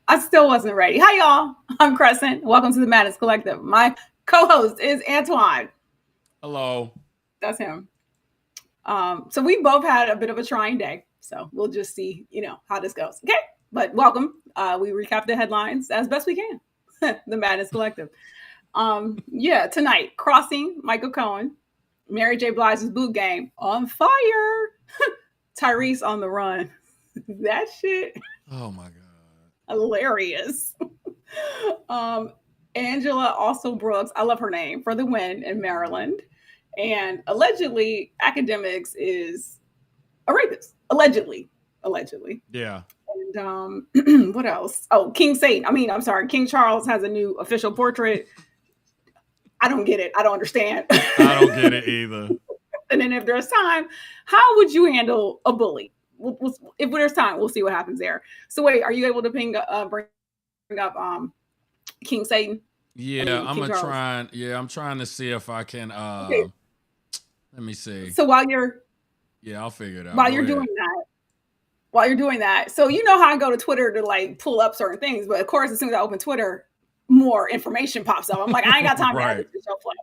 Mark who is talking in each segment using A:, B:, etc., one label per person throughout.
A: I still wasn't ready. Hi, y'all. I'm Crescent. Welcome to the Madness Collective. My co-host is Antoine.
B: Hello.
A: That's him. So we both had a bit of a trying day. So we'll just see, how this goes. Okay. But welcome. We recap the headlines as best we can. The Madness Collective. Tonight, Crossing, Michael Cohen, Mary J. Blige's boot game on fire. Tyrese on the run. That shit.
B: Oh my God.
A: Hilarious. Angela Alsobrooks, I love her name, for the win in Maryland. And allegedly, Akademiks is a rapist. Allegedly.
B: Yeah.
A: And what else? Oh, King Charles has a new official portrait. I don't get it. I don't understand.
B: I don't get it either.
A: And then if there's time, how would you handle a bully? If there's time, we'll see what happens there. So wait, are you able to bring up King Satan?
B: Yeah, I'm trying to see if I can.
A: Okay.
B: Let me see.
A: So while you're,
B: I'll figure it out.
A: While you're doing that, so you know how I go to Twitter to like pull up certain things, but of course, as soon as I open Twitter, more information pops up. I'm like, I ain't got time to have this show play.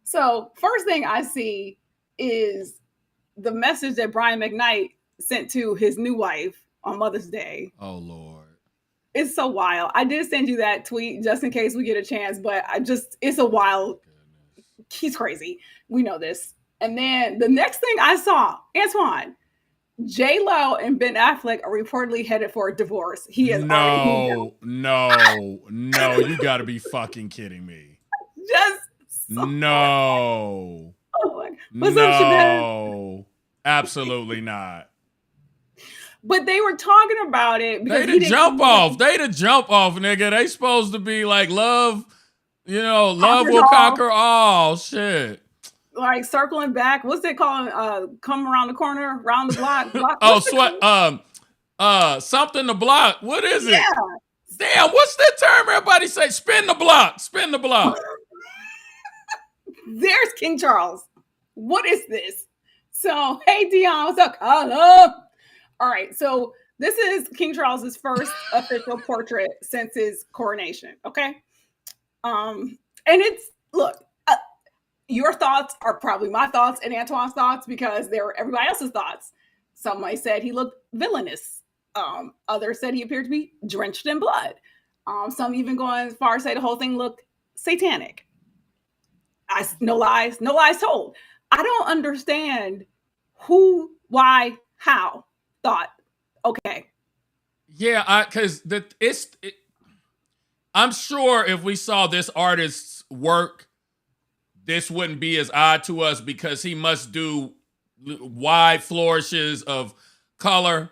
A: So first thing I see is the message that Brian McKnight sent to his new wife on Mother's Day.
B: Oh Lord.
A: It's so wild. I did send you that tweet just in case we get a chance, but it's a wild. Goodness. He's crazy. We know this. And then the next thing I saw, Antoine, J-Lo and Ben Affleck are reportedly headed for a divorce. He is
B: No, you gotta be fucking kidding me. No.
A: Oh my God. What's up, Giuseppe?
B: Absolutely not.
A: But they were talking about it because
B: they the jump off, nigga. They supposed to be like love, love will conquer all. Shit.
A: Like circling back. What's they calling? Come around the corner, round the block.
B: Something to block. What is it?
A: Yeah.
B: Damn, what's that term everybody say? Spin the block.
A: There's King Charles. What is this? So, hey, Dion, what's up? Hello. All right, so this is King Charles's first official portrait since his coronation, okay? And your thoughts are probably my thoughts and Antoine's thoughts because they were everybody else's thoughts. Somebody said he looked villainous. Others said he appeared to be drenched in blood. Some even going as far as say the whole thing looked satanic. No lies told. I don't understand who, why, how thought, okay.
B: Yeah, I'm sure if we saw this artist's work, this wouldn't be as odd to us because he must do wide flourishes of color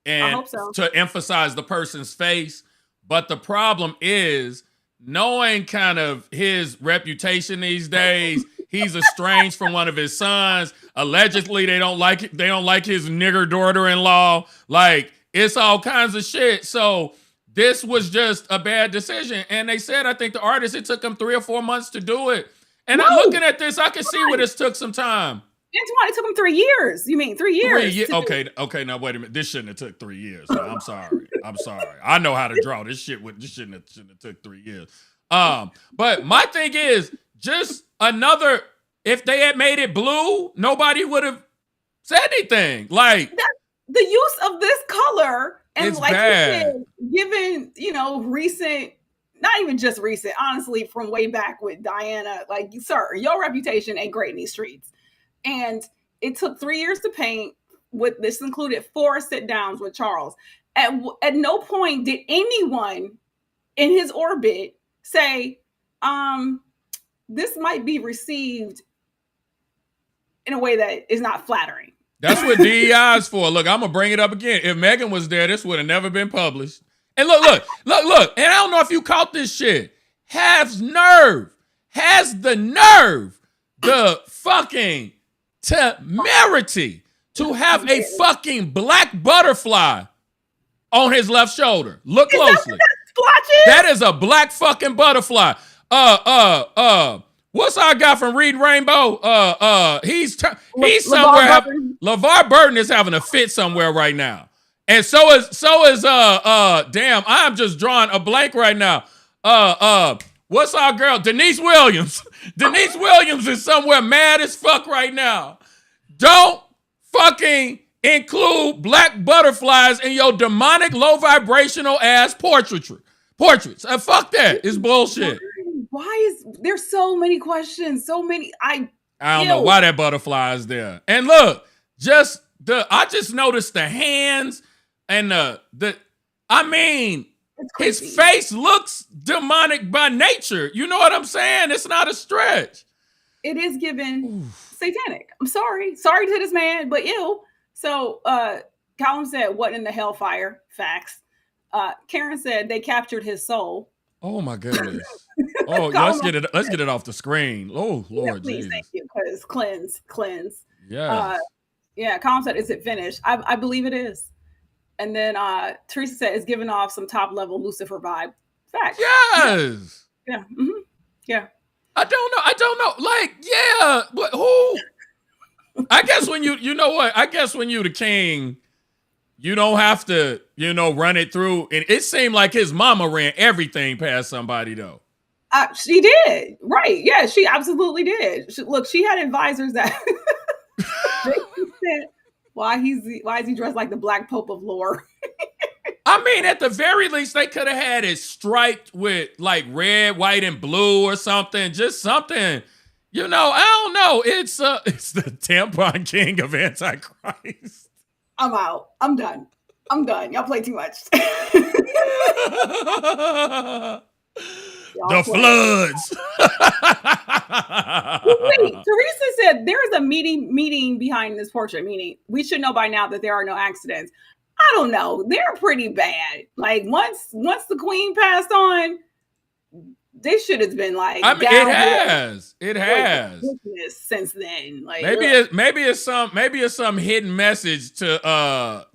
B: and to emphasize the person's face. But the problem is, knowing kind of his reputation these days, he's estranged from one of his sons. Allegedly, they don't like his nigger daughter-in-law. Like, it's all kinds of shit. So this was just a bad decision. And they said, I think the artist, it took him 3 or 4 months to do it. And I'm looking at this, I can see where this took some time.
A: Antoine, it took him 3 years. You mean 3 years?
B: Okay, now wait a minute. This shouldn't have took 3 years. No, I'm sorry. I know how to draw. This shouldn't have took 3 years. But my thing is, just another, if they had made it blue, nobody would have said anything. Like,
A: the use of this color and
B: it's like bad.
A: Given, recent, not even just recent, honestly, from way back with Diana, like, sir, your reputation ain't great in these streets. And it took 3 years to paint. With this included 4 sit downs with Charles. At no point did anyone in his orbit say, this might be received in a way that is not flattering.
B: That's what DEI is for. Look, I'm going to bring it up again. If Megan was there, this would have never been published. And look. And I don't know if you caught this shit. Has the nerve, the fucking temerity to have a fucking black butterfly on his left shoulder. Look closely. That is a black fucking butterfly. What's our guy from Read Rainbow? He's somewhere. LeVar Burton is having a fit somewhere right now. And so is damn, I'm just drawing a blank right now. What's our girl? Denise Williams. Denise Williams is somewhere mad as fuck right now. Don't fucking include black butterflies in your demonic, low vibrational ass portraits. Fuck that. It's bullshit.
A: Why is there's so many questions? So many.
B: I don't know why that butterfly is there. And look, I just noticed the hands and his face looks demonic by nature. You know what I'm saying? It's not a stretch.
A: It is given satanic. I'm sorry. Sorry to this man, but ew. So Colin said, what in the hellfire? Facts. Karen said they captured his soul.
B: Oh my goodness. Oh, let's get it off the screen. Oh Lord,
A: please,
B: Jesus.
A: thank you. Because cleanse.
B: Yeah.
A: Yeah, Colin said, is it finished? I believe it is. And then Tyrese said it's giving off some top level Lucifer vibe. Fact.
B: Yes.
A: Yeah. Mm-hmm. Yeah.
B: I don't know. Like, yeah, but who? I guess when you know what? I guess when you the king, you don't have to, run it through. And it seemed like his mama ran everything past somebody though.
A: She did. Right. Yeah, she absolutely did. She had advisors that said, why is he dressed like the Black Pope of lore?
B: I mean, at the very least, they could have had it striped with like red, white, and blue or something. Just something. I don't know. It's the tampon king of Antichrist.
A: I'm out. I'm done. Y'all play too much.
B: The floods.
A: Wait, Tyrese said there is a meaning behind this portrait, meaning we should know by now that there are no accidents. I don't know. They're pretty bad. Like once the queen passed on, this shit has been like.
B: I mean, it has.
A: Since then, like
B: maybe it's some hidden message to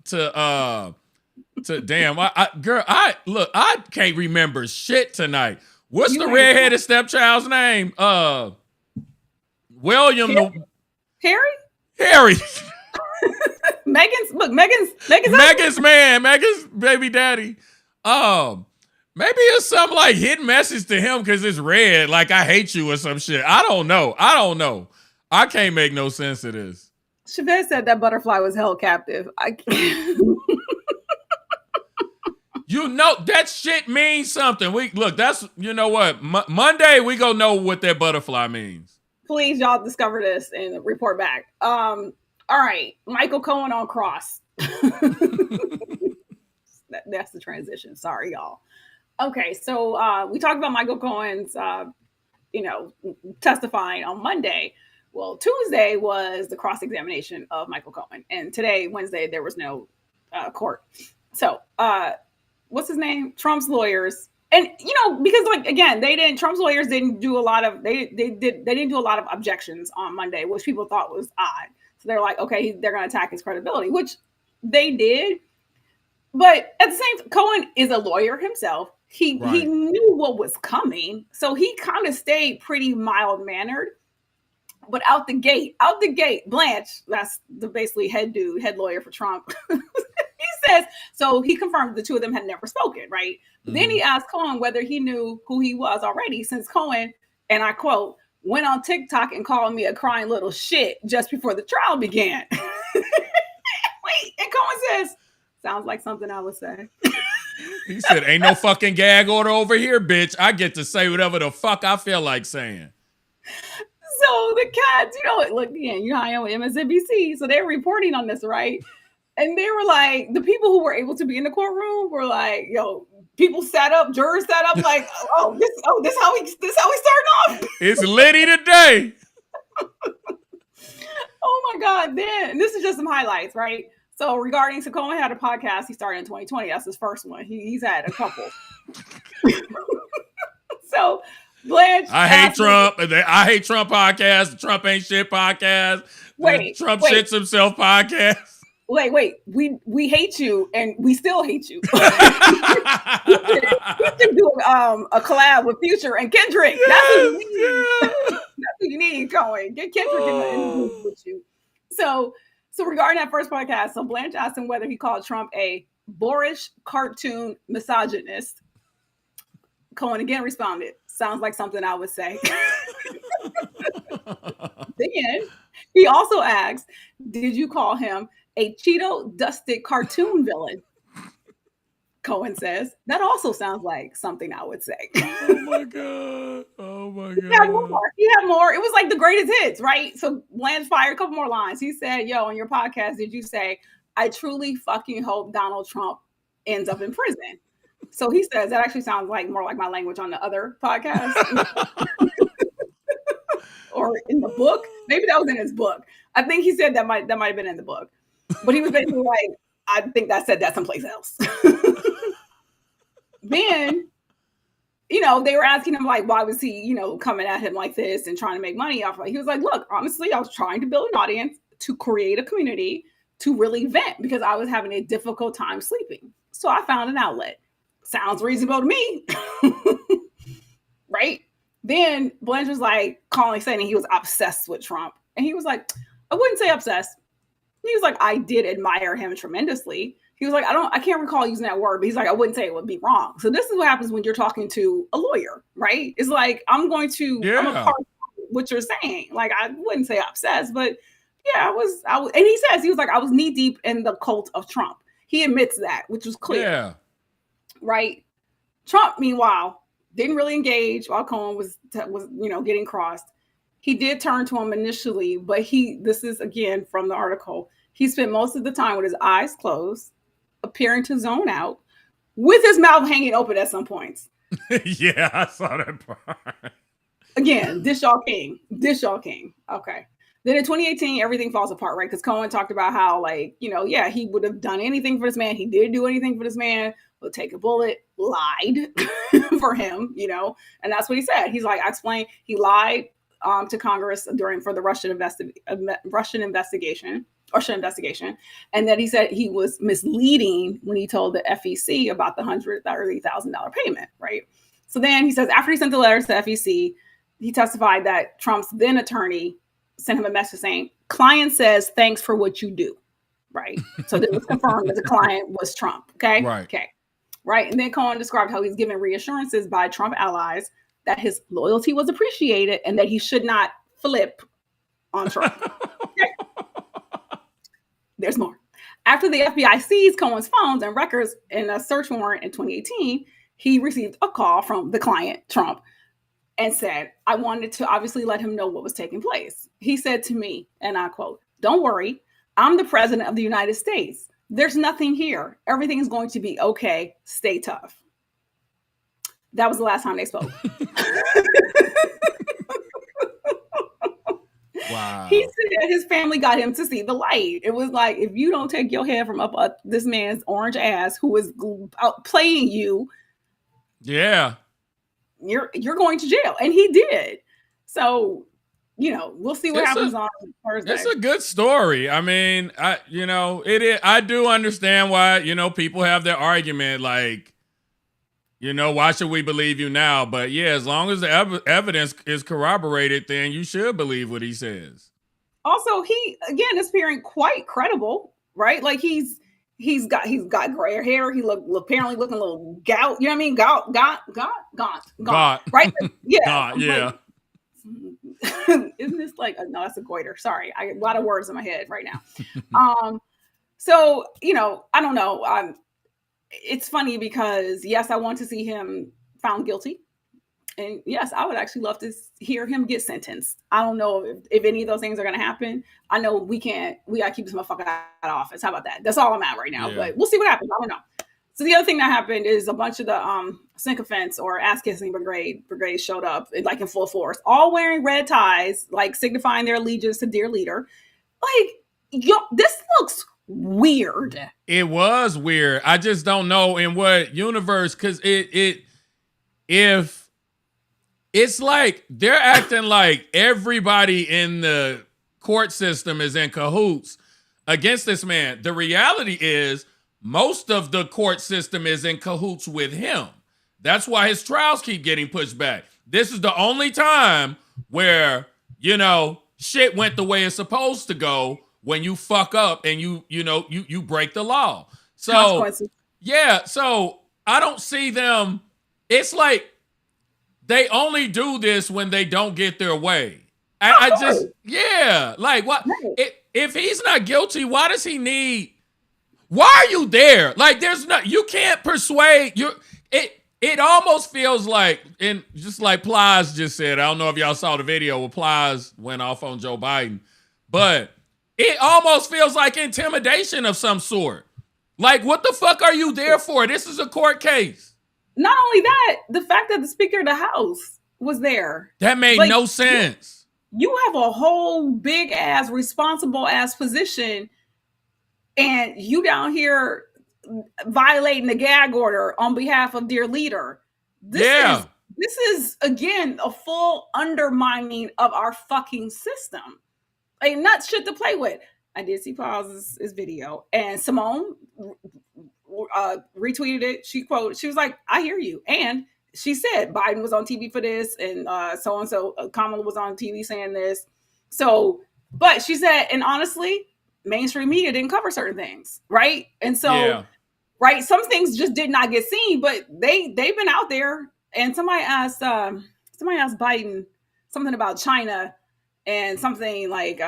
B: damn. I can't remember shit tonight. What's the redheaded stepchild's name? William.
A: Harry. Megan's
B: man. Megan's baby daddy. Maybe it's some like hidden message to him because it's red, like I hate you or some shit. I don't know. I can't make no sense of this.
A: Chavez said that butterfly was held captive. I can't.
B: That shit means something. That's what? Monday we gonna know what that butterfly means.
A: Please, y'all discover this and report back. All right, Michael Cohen on Cross. That's the transition. Sorry, y'all. Okay, so we talked about Michael Cohen's, testifying on Monday. Well, Tuesday was the cross-examination of Michael Cohen, and today, Wednesday, there was no court. So, what's his name? Trump's lawyers, and because Trump's lawyers didn't do a lot of they didn't do a lot of objections on Monday, which people thought was odd. So they're like, okay, they're going to attack his credibility, which they did. But at the same time, Cohen is a lawyer himself. He knew what was coming. So he kind of stayed pretty mild-mannered. But out the gate, Blige, that's the basically head lawyer for Trump. He says, so he confirmed the two of them had never spoken, right? Mm-hmm. Then he asked Cohen whether he knew who he was already, since Cohen, and I quote, went on TikTok and called me a crying little shit just before the trial began. Wait, and Cohen says, sounds like something I would say.
B: He said, ain't no fucking gag order over here, bitch. I get to say whatever the fuck I feel like saying.
A: So the cats, look, again, how I am with MSNBC. So they're reporting on this, right? And they were like, the people who were able to be in the courtroom were like, people sat up, jurors sat up, like, this how we starting off.
B: It's litty today.
A: Oh my God, then this is just some highlights, right? So Cohen had a podcast he started in 2020. That's his first one. He's had a couple. So Blige,
B: I hate Trump podcast. The Trump ain't shit podcast. Trump shits himself podcast.
A: Wait. We hate you and we still hate you. We should do a collab with Future and Kendrick.
B: Yes,
A: That's what you need. That's what you need, Cohen. Get Kendrick in the with you. So So regarding that first podcast, so Blanche asked him whether he called Trump a boorish cartoon misogynist. Cohen again responded, sounds like something I would say. Then he also asked, did you call him a Cheeto-dusted cartoon villain? Cohen says, that also sounds like something I would say.
B: Oh my God. Oh my God.
A: He had more. It was like the greatest hits, right? So Blanche fired a couple more lines. He said, yo, on your podcast, did you say, I truly fucking hope Donald Trump ends up in prison? So he says, that actually sounds like more like my language on the other podcast. Or in the book. Maybe that was in his book. I think he said that might have been in the book. But he was basically like, I think that said that someplace else. Then, they were asking him, like, why was he, coming at him like this and trying to make money off of it? He was like, look, honestly, I was trying to build an audience, to create a community, to really vent, because I was having a difficult time sleeping. So I found an outlet. Sounds reasonable to me. Right? Then Blanche was like saying he was obsessed with Trump. And he was like, I wouldn't say obsessed. He was like, I did admire him tremendously. He was like, I can't recall using that word, but he's like, I wouldn't say it would be wrong. So this is what happens when you're talking to a lawyer, right? It's like, I'm a part of what you're saying. Like, I wouldn't say obsessed, but yeah, I was, and he says, he was like, I was knee deep in the cult of Trump. He admits that, which was clear. Yeah. Right. Trump, meanwhile, didn't really engage while Cohen was getting crossed. He did turn to him initially, but this is again from the article. He spent most of the time with his eyes closed, appearing to zone out, with his mouth hanging open at some points.
B: Yeah, I saw that part.
A: Again, this y'all king. Okay. Then in 2018, everything falls apart, right? Because Cohen talked about how, he would have done anything for this man. He did do anything for this man. Will take a bullet, lied for him, and that's what he said. He's like, I explained, he lied to Congress for the Russian investigation, and that he said he was misleading when he told the FEC about the $130,000 payment, right? So then he says, after he sent the letters to FEC, he testified that Trump's then attorney sent him a message saying, client says, thanks for what you do, right? So it was confirmed that the client was Trump, okay?
B: Right.
A: Okay. Right. And then Cohen described how he's given reassurances by Trump allies that his loyalty was appreciated and that he should not flip on Trump. Okay. There's more. After the FBI seized Cohen's phones and records in a search warrant in 2018, he received a call from the client, Trump, and said, I wanted to obviously let him know what was taking place. He said to me, and I quote, don't worry, I'm the president of the United States. There's nothing here. Everything is going to be okay. Stay tough. That was the last time they spoke.
B: Wow.
A: He said his family got him to see the light. It was like, if you don't take your head from up this man's orange ass who is out playing you,
B: yeah, you're
A: going to jail. And he did. So, we'll see what happens on Thursday.
B: It's a good story. I mean, I do understand why, people have their argument, like, why should we believe you now? But yeah, as long as the evidence is corroborated, then you should believe what he says.
A: Also, he, again, is appearing quite credible, right? Like he's got gray hair. He apparently looking a little gout. You know what I mean? Gaunt. Right? Yeah.
B: Gaunt, yeah.
A: Isn't this like no, that's a goiter. Sorry. I got a lot of words in my head right now. So, I don't know. It's funny because yes, I want to see him found guilty. And yes, I would actually love to hear him get sentenced. I don't know if any of those things are going to happen. I know we got to keep this motherfucker out of office. How about that? That's all I'm at right now, but we'll see what happens. I don't know. So the other thing that happened is a bunch of the sycophants or ass-kissing brigade showed up in full force, all wearing red ties, like signifying their allegiance to dear leader. This looks weird.
B: It was weird. I just don't know in what universe, because if it's like they're acting like everybody in the court system is in cahoots against this man. The reality is most of the court system is in cahoots with him. That's why his trials keep getting pushed back. This is the only time where, shit went the way it's supposed to go when you fuck up and you break the law. So
A: Consequences.
B: yeah, so I don't see them. It's like they only do this when they don't get their way. I just, yeah, like what?
A: Right.
B: If he's not guilty, why does he need? Why are you there? Like, there's not. You can't persuade. It almost feels like, and just like Blige just said. I don't know if y'all saw the video where Blige went off on Joe Biden, but it almost feels like intimidation of some sort. Like, what the fuck are you there for? This is a court case.
A: Not only that, the fact that the Speaker of the House was there.
B: That made
A: Like,
B: no sense.
A: You have a whole big ass, responsible ass position, and you down here violating the gag order on behalf of their leader. This is again a full undermining of our fucking system. Ain't not shit to play with. I did see Paul's video, and Simone retweeted it. She was like, "I hear you," and she said Biden was on TV for this, and so and so. Kamala was on TV saying this. So, but she said, and honestly, mainstream media didn't cover certain things, right? And so, right, some things just did not get seen, but they've been out there. And somebody asked Biden something about China and something like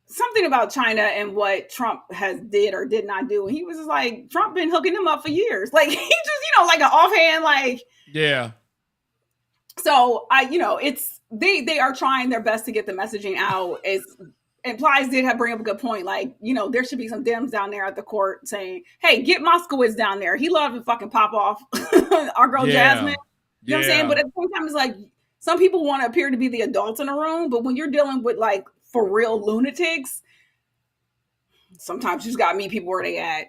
A: something about China and what Trump has did or did not do. And he was just like, Trump been hooking them up for years. Like, he just, like an offhand, like.
B: Yeah.
A: So it's, they are trying their best to get the messaging out. And Blige did bring up a good point. Like, there should be some Dems down there at the court saying, hey, get Moskowitz down there. He loved to fucking pop off our girl Jasmine. You know what I'm saying? But at the same time, it's like, some people want to appear to be the adults in the room, but when you're dealing with like for real lunatics, sometimes you just gotta meet people where they at.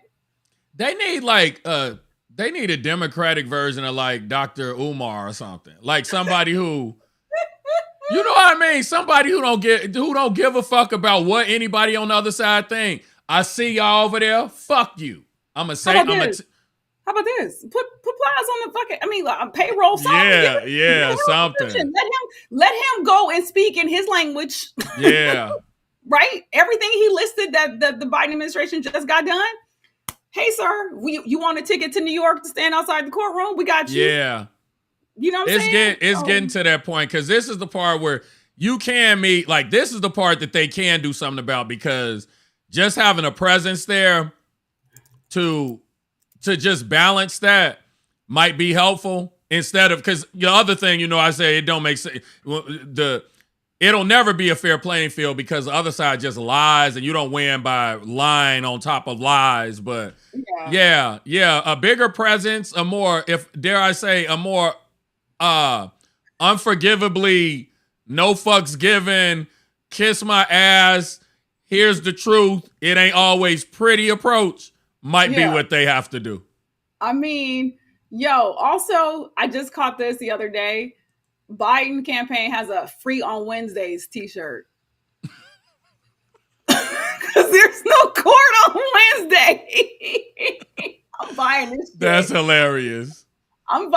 B: They need they need a Democratic version of like Dr. Umar or something. Like somebody who, you know what I mean? Somebody who don't give a fuck about what anybody on the other side think. I see y'all over there. Fuck you. I'm gonna say.
A: How about this? Put Plies on the fucking, payroll. Something.
B: Yeah, something.
A: Let him go and speak in his language.
B: Yeah.
A: Right? Everything he listed that the Biden administration just got done. Hey, sir, you want a ticket to New York to stand outside the courtroom? We got you.
B: Yeah.
A: You know what I'm saying?
B: It's getting to that point because this is the part where you can meet, like, this is the part that they can do something about, because just having a presence there to just balance that might be helpful, instead of, because the other thing, I say it don't make sense. It'll never be a fair playing field because the other side just lies, and you don't win by lying on top of lies. But yeah, a bigger presence, a more unforgivably no fucks given, kiss my ass, here's the truth, it ain't always pretty approach might be what they have to do.
A: Also, I just caught this the other day. Biden campaign has a free on Wednesdays t-shirt. Because there's no court on Wednesday. I'm buying this shit.
B: That's hilarious.
A: Look,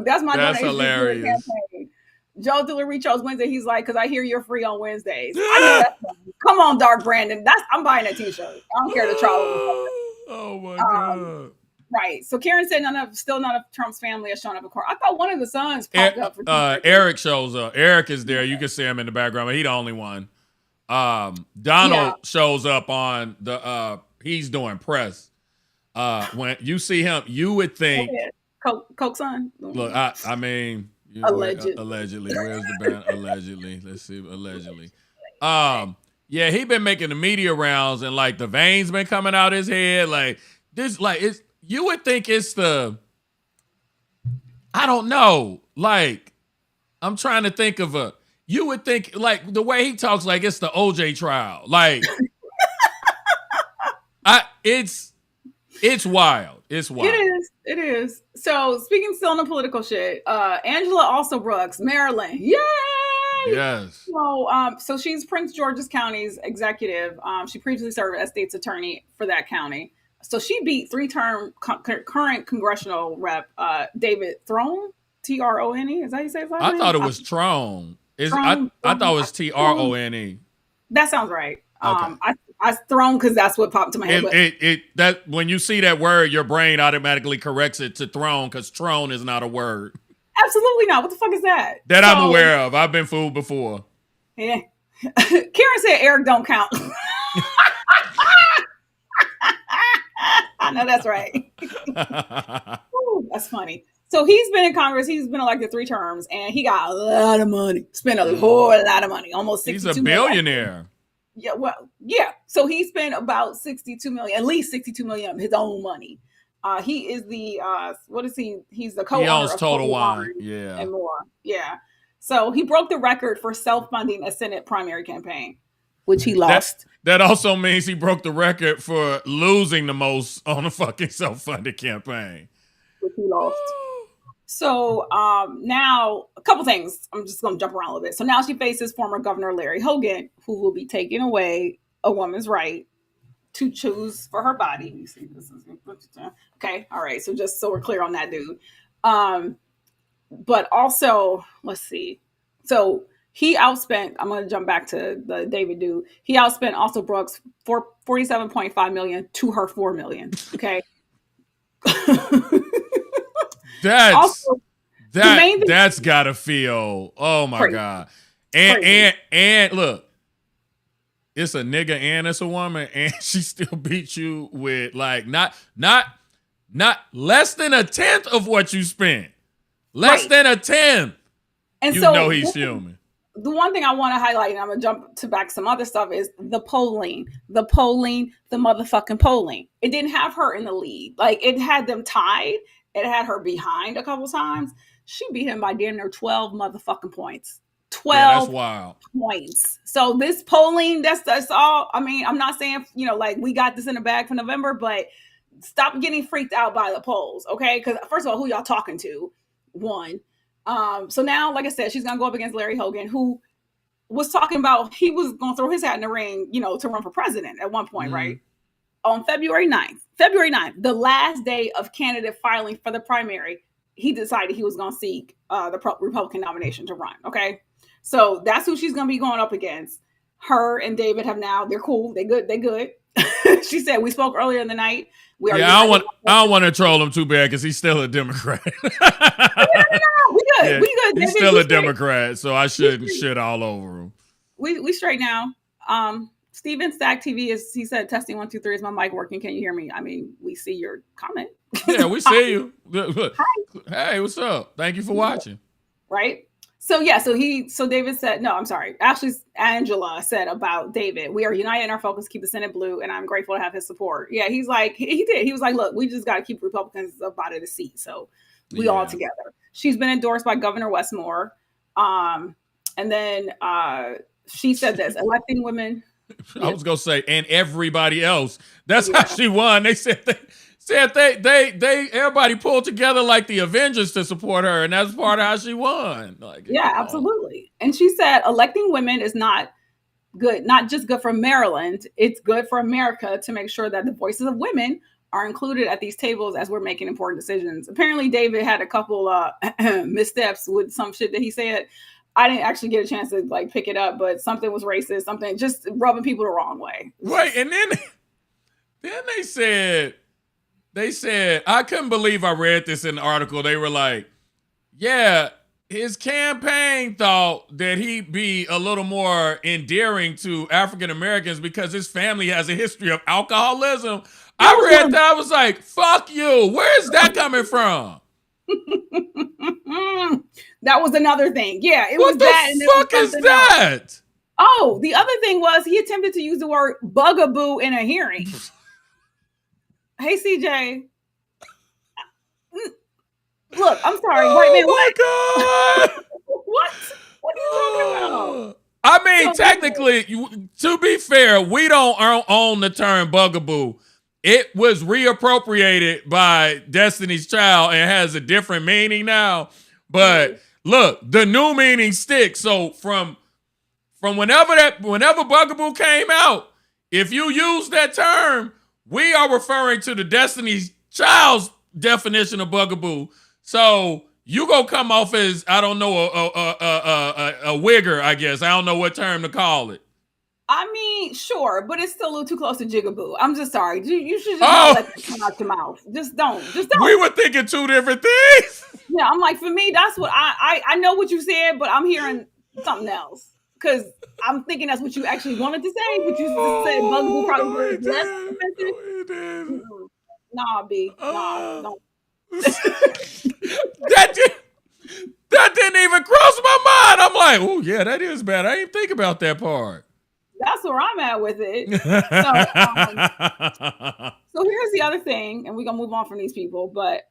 A: that's my
B: That's
A: donation
B: hilarious.
A: To the campaign. Joe Dillery chose Wednesday. He's like, because I hear you're free on Wednesdays. I know that's funny. Come on, Dark Brandon. I'm buying that t-shirt. I don't care to try.
B: Oh my God.
A: Right. So Karen said none of Trump's family has shown up in court. I thought one of the sons popped up for
B: Eric shows up. Eric is there. You can see him in the background, but he's the only one. Donald shows up on the he's doing press. When you see him, you would think
A: Coke son.
B: Look, I mean, allegedly. Where's the band? Allegedly. Let's see. Allegedly. Yeah, he been making the media rounds, and like the veins been coming out his head. Like this, like it's. You would think it's the. I don't know. Like, I'm trying to think of a. You would think like the way he talks, like it's the OJ trial. Like, it's wild. It's wild.
A: It is. So speaking still on the political shit, Angela Alsobrooks, Maryland. Yay!
B: Yes.
A: So she's Prince George's County's executive. She previously served as state's attorney for that county. So she beat three-term current congressional rep David Throne, Trone. Is that how you say his last name?
B: I thought it was Trone. I thought it was Trone.
A: That sounds right.
B: Okay.
A: I throne because that's what popped to my head.
B: That when you see that word, your brain automatically corrects it to throne because throne is not a word.
A: Absolutely not. What the fuck is that?
B: That I'm aware of. I've been fooled before.
A: Yeah. Karen said Eric don't count. I know that's right. Ooh, that's funny. So he's been in Congress. He's been elected 3 terms, and he got a lot of money. Spent a whole lot of money, almost 62
B: He's a billionaire.
A: Yeah, well, yeah. So he spent about 62 million, at least 62 million of his own money. He is the what is he? He's the co-owner
B: He owns
A: of
B: Total Wine, yeah,
A: and more, yeah. So he broke the record for self-funding a Senate primary campaign, which he lost.
B: That also means he broke the record for losing the most on a fucking self-funded campaign,
A: which he lost. So now a couple things. I'm just going to jump around a little bit. So now she faces former Governor Larry Hogan, who will be taking away a woman's right to choose for her body. You see, this is okay. All right. So just so we're clear on that, dude. But also, let's see. So he outspent. I'm going to jump back to the David dude. He outspent Alsobrooks for $47.5 million to her $4 million. Okay.
B: That's gotta feel. Oh my crazy. God. And look, it's a nigga and it's a woman, and she still beat you with like not less than a tenth of what you spent. Less than a tenth. And you know he's human.
A: The one thing I want to highlight, and I'm gonna jump to back some other stuff, is the motherfucking polling. It didn't have her in the lead. Like it had them tied. It had her behind a couple times. She beat him by damn near 12 motherfucking points. 12
B: that's wild.
A: Points. So this polling, that's all. I mean, I'm not saying, like we got this in the bag for November, but stop getting freaked out by the polls, okay? Because first of all, who y'all talking to? One. So now, like I said, she's going to go up against Larry Hogan, who was talking about he was going to throw his hat in the ring, to run for president at one point, right? On February 9th, the last day of candidate filing for the primary, he decided he was going to seek the Republican nomination to run. Okay. So that's who she's going to be going up against. Her and David they're cool. They good. She said, we spoke earlier in the night.
B: I don't want to troll him too bad because he's still a Democrat.
A: No, we good. We good.
B: He's still a Democrat, so I shouldn't shit all over him.
A: We straight now. Steven Stack TV he said, testing 1, 2, 3, is my mic working? Can you hear me? I mean, we see your comment.
B: Yeah, we see you. Hey, what's up? Thank you for watching.
A: Right. So yeah, so David said, no, I'm sorry. Actually, Angela said about David, we are united in our focus, keep the Senate blue, and I'm grateful to have his support. Yeah, he's like, he did. He was like, look, we just got to keep Republicans up out of the seat. So we all together. She's been endorsed by Governor Westmore. And then she said this, electing women.
B: I was going to say, and everybody else. That's how she won. They said they everybody pulled together like the Avengers to support her, and that's part of how she won. Like,
A: yeah, absolutely. And she said electing women is not good, not just good for Maryland, it's good for America to make sure that the voices of women are included at these tables as we're making important decisions. Apparently David had a couple missteps with some shit that he said. I didn't actually get a chance to like pick it up, but something was racist, something just rubbing people the wrong way.
B: Right. And then they said, I couldn't believe I read this in the article. They were like, yeah, his campaign thought that he'd be a little more endearing to African Americans because his family has a history of alcoholism. I read that. I was like, fuck you. Where's that coming from?
A: That was another thing. Yeah, it
B: what
A: was that.
B: What the fuck is that?
A: Else. Oh, the other thing was he attempted to use the word bugaboo in a hearing. Hey, CJ. Look, I'm sorry.
B: Oh,
A: white man,
B: what? God.
A: What? What are you talking about?
B: I mean, technically, to be fair, we don't own the term bugaboo. It was reappropriated by Destiny's Child and has a different meaning now. But look, the new meaning sticks. So from whenever bugaboo came out, if you use that term, we are referring to the Destiny's Child's definition of bugaboo. So you gonna come off as, I don't know, a wigger, I guess. I don't know what term to call it.
A: I mean, sure, but it's still a little too close to Jigaboo. I'm just sorry. You should just not let that come out your mouth. Just don't.
B: We were thinking two different things.
A: Yeah, I'm like, for me, that's what I know what you said, but I'm hearing something else. Because I'm thinking that's what you actually wanted to say, but you just said Bugaboo probably was less offensive. Nah, B. Nah, don't.
B: That didn't even cross my mind. I'm like, oh yeah, that is bad. I didn't think about that part.
A: That's where I'm at with it. So here's the other thing, and we're gonna move on from these people, but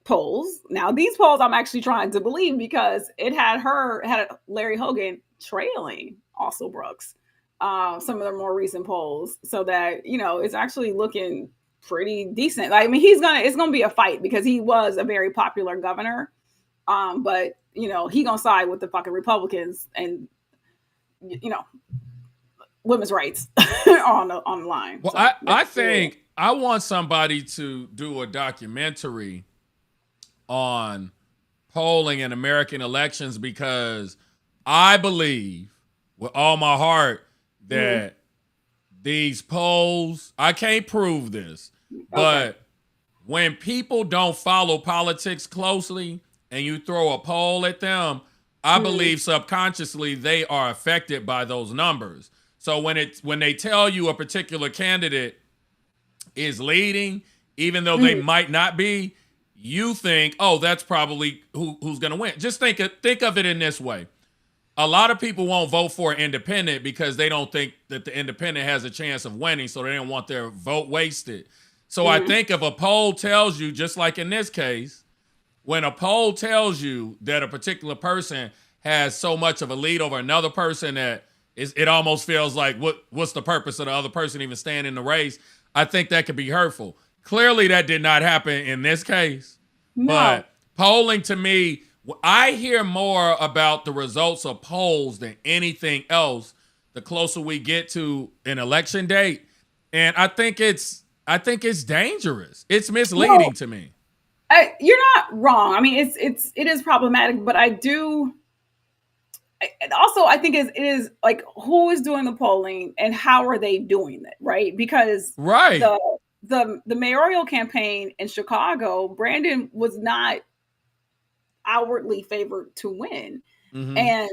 A: polls. Now these polls I'm actually trying to believe because it had Larry Hogan trailing Alsobrooks. Some of the more recent polls, so that it's actually looking pretty decent. Like, I mean, it's gonna be a fight because he was a very popular governor. But he gonna side with the fucking Republicans and women's rights on the line.
B: Well, so, I think I want somebody to do a documentary on polling in American elections because I believe with all my heart that these polls, I can't prove this, but when people don't follow politics closely and you throw a poll at them, I believe subconsciously they are affected by those numbers. So when they tell you a particular candidate is leading, even though they might not be, you think, oh, that's probably who's going to win. Just think of it in this way. A lot of people won't vote for an independent because they don't think that the independent has a chance of winning, so they don't want their vote wasted. So I think if a poll tells you, just like in this case, when a poll tells you that a particular person has so much of a lead over another person that it almost feels like what's the purpose of the other person even staying in the race, I think that could be hurtful. Clearly that did not happen in this case. No. But polling to me, I hear more about the results of polls than anything else the closer we get to an election date. And I think it's dangerous. It's misleading to me.
A: You're not wrong. I mean, it is problematic, but I do. Also, I think it is like, who is doing the polling and how are they doing it, right? Because the mayoral campaign in Chicago, Brandon was not outwardly favored to win, and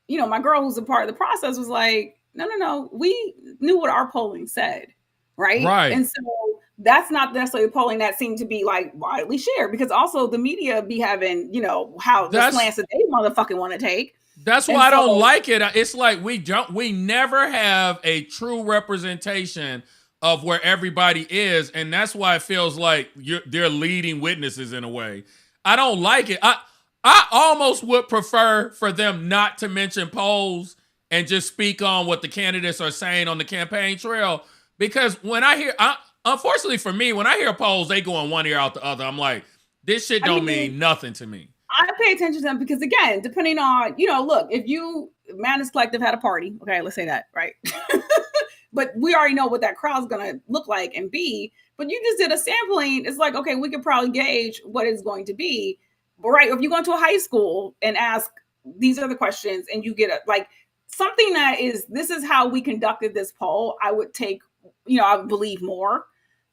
A: my girl who's a part of the process was like, no, we knew what our polling said, right? And so that's not necessarily polling that seemed to be like widely shared, because also the media be having how the slants that they motherfucking want to take.
B: That's why I don't like it. It's like we never have a true representation of where everybody is, and that's why it feels like they're leading witnesses in a way. I don't like it. I almost would prefer for them not to mention polls and just speak on what the candidates are saying on the campaign trail, because when I hear, unfortunately for me, when I hear polls, they go in one ear out the other. I'm like, this shit don't mean nothing to me.
A: I pay attention to them because, again, depending on, look, if Madness Collective had a party, okay, let's say that, right? But we already know what that crowd's going to look like and be. But you just did a sampling. It's like, okay, we could probably gauge what it's going to be. But, right, if you go into a high school and ask these are the questions and you get something that is, this is how we conducted this poll, I would take, I would believe more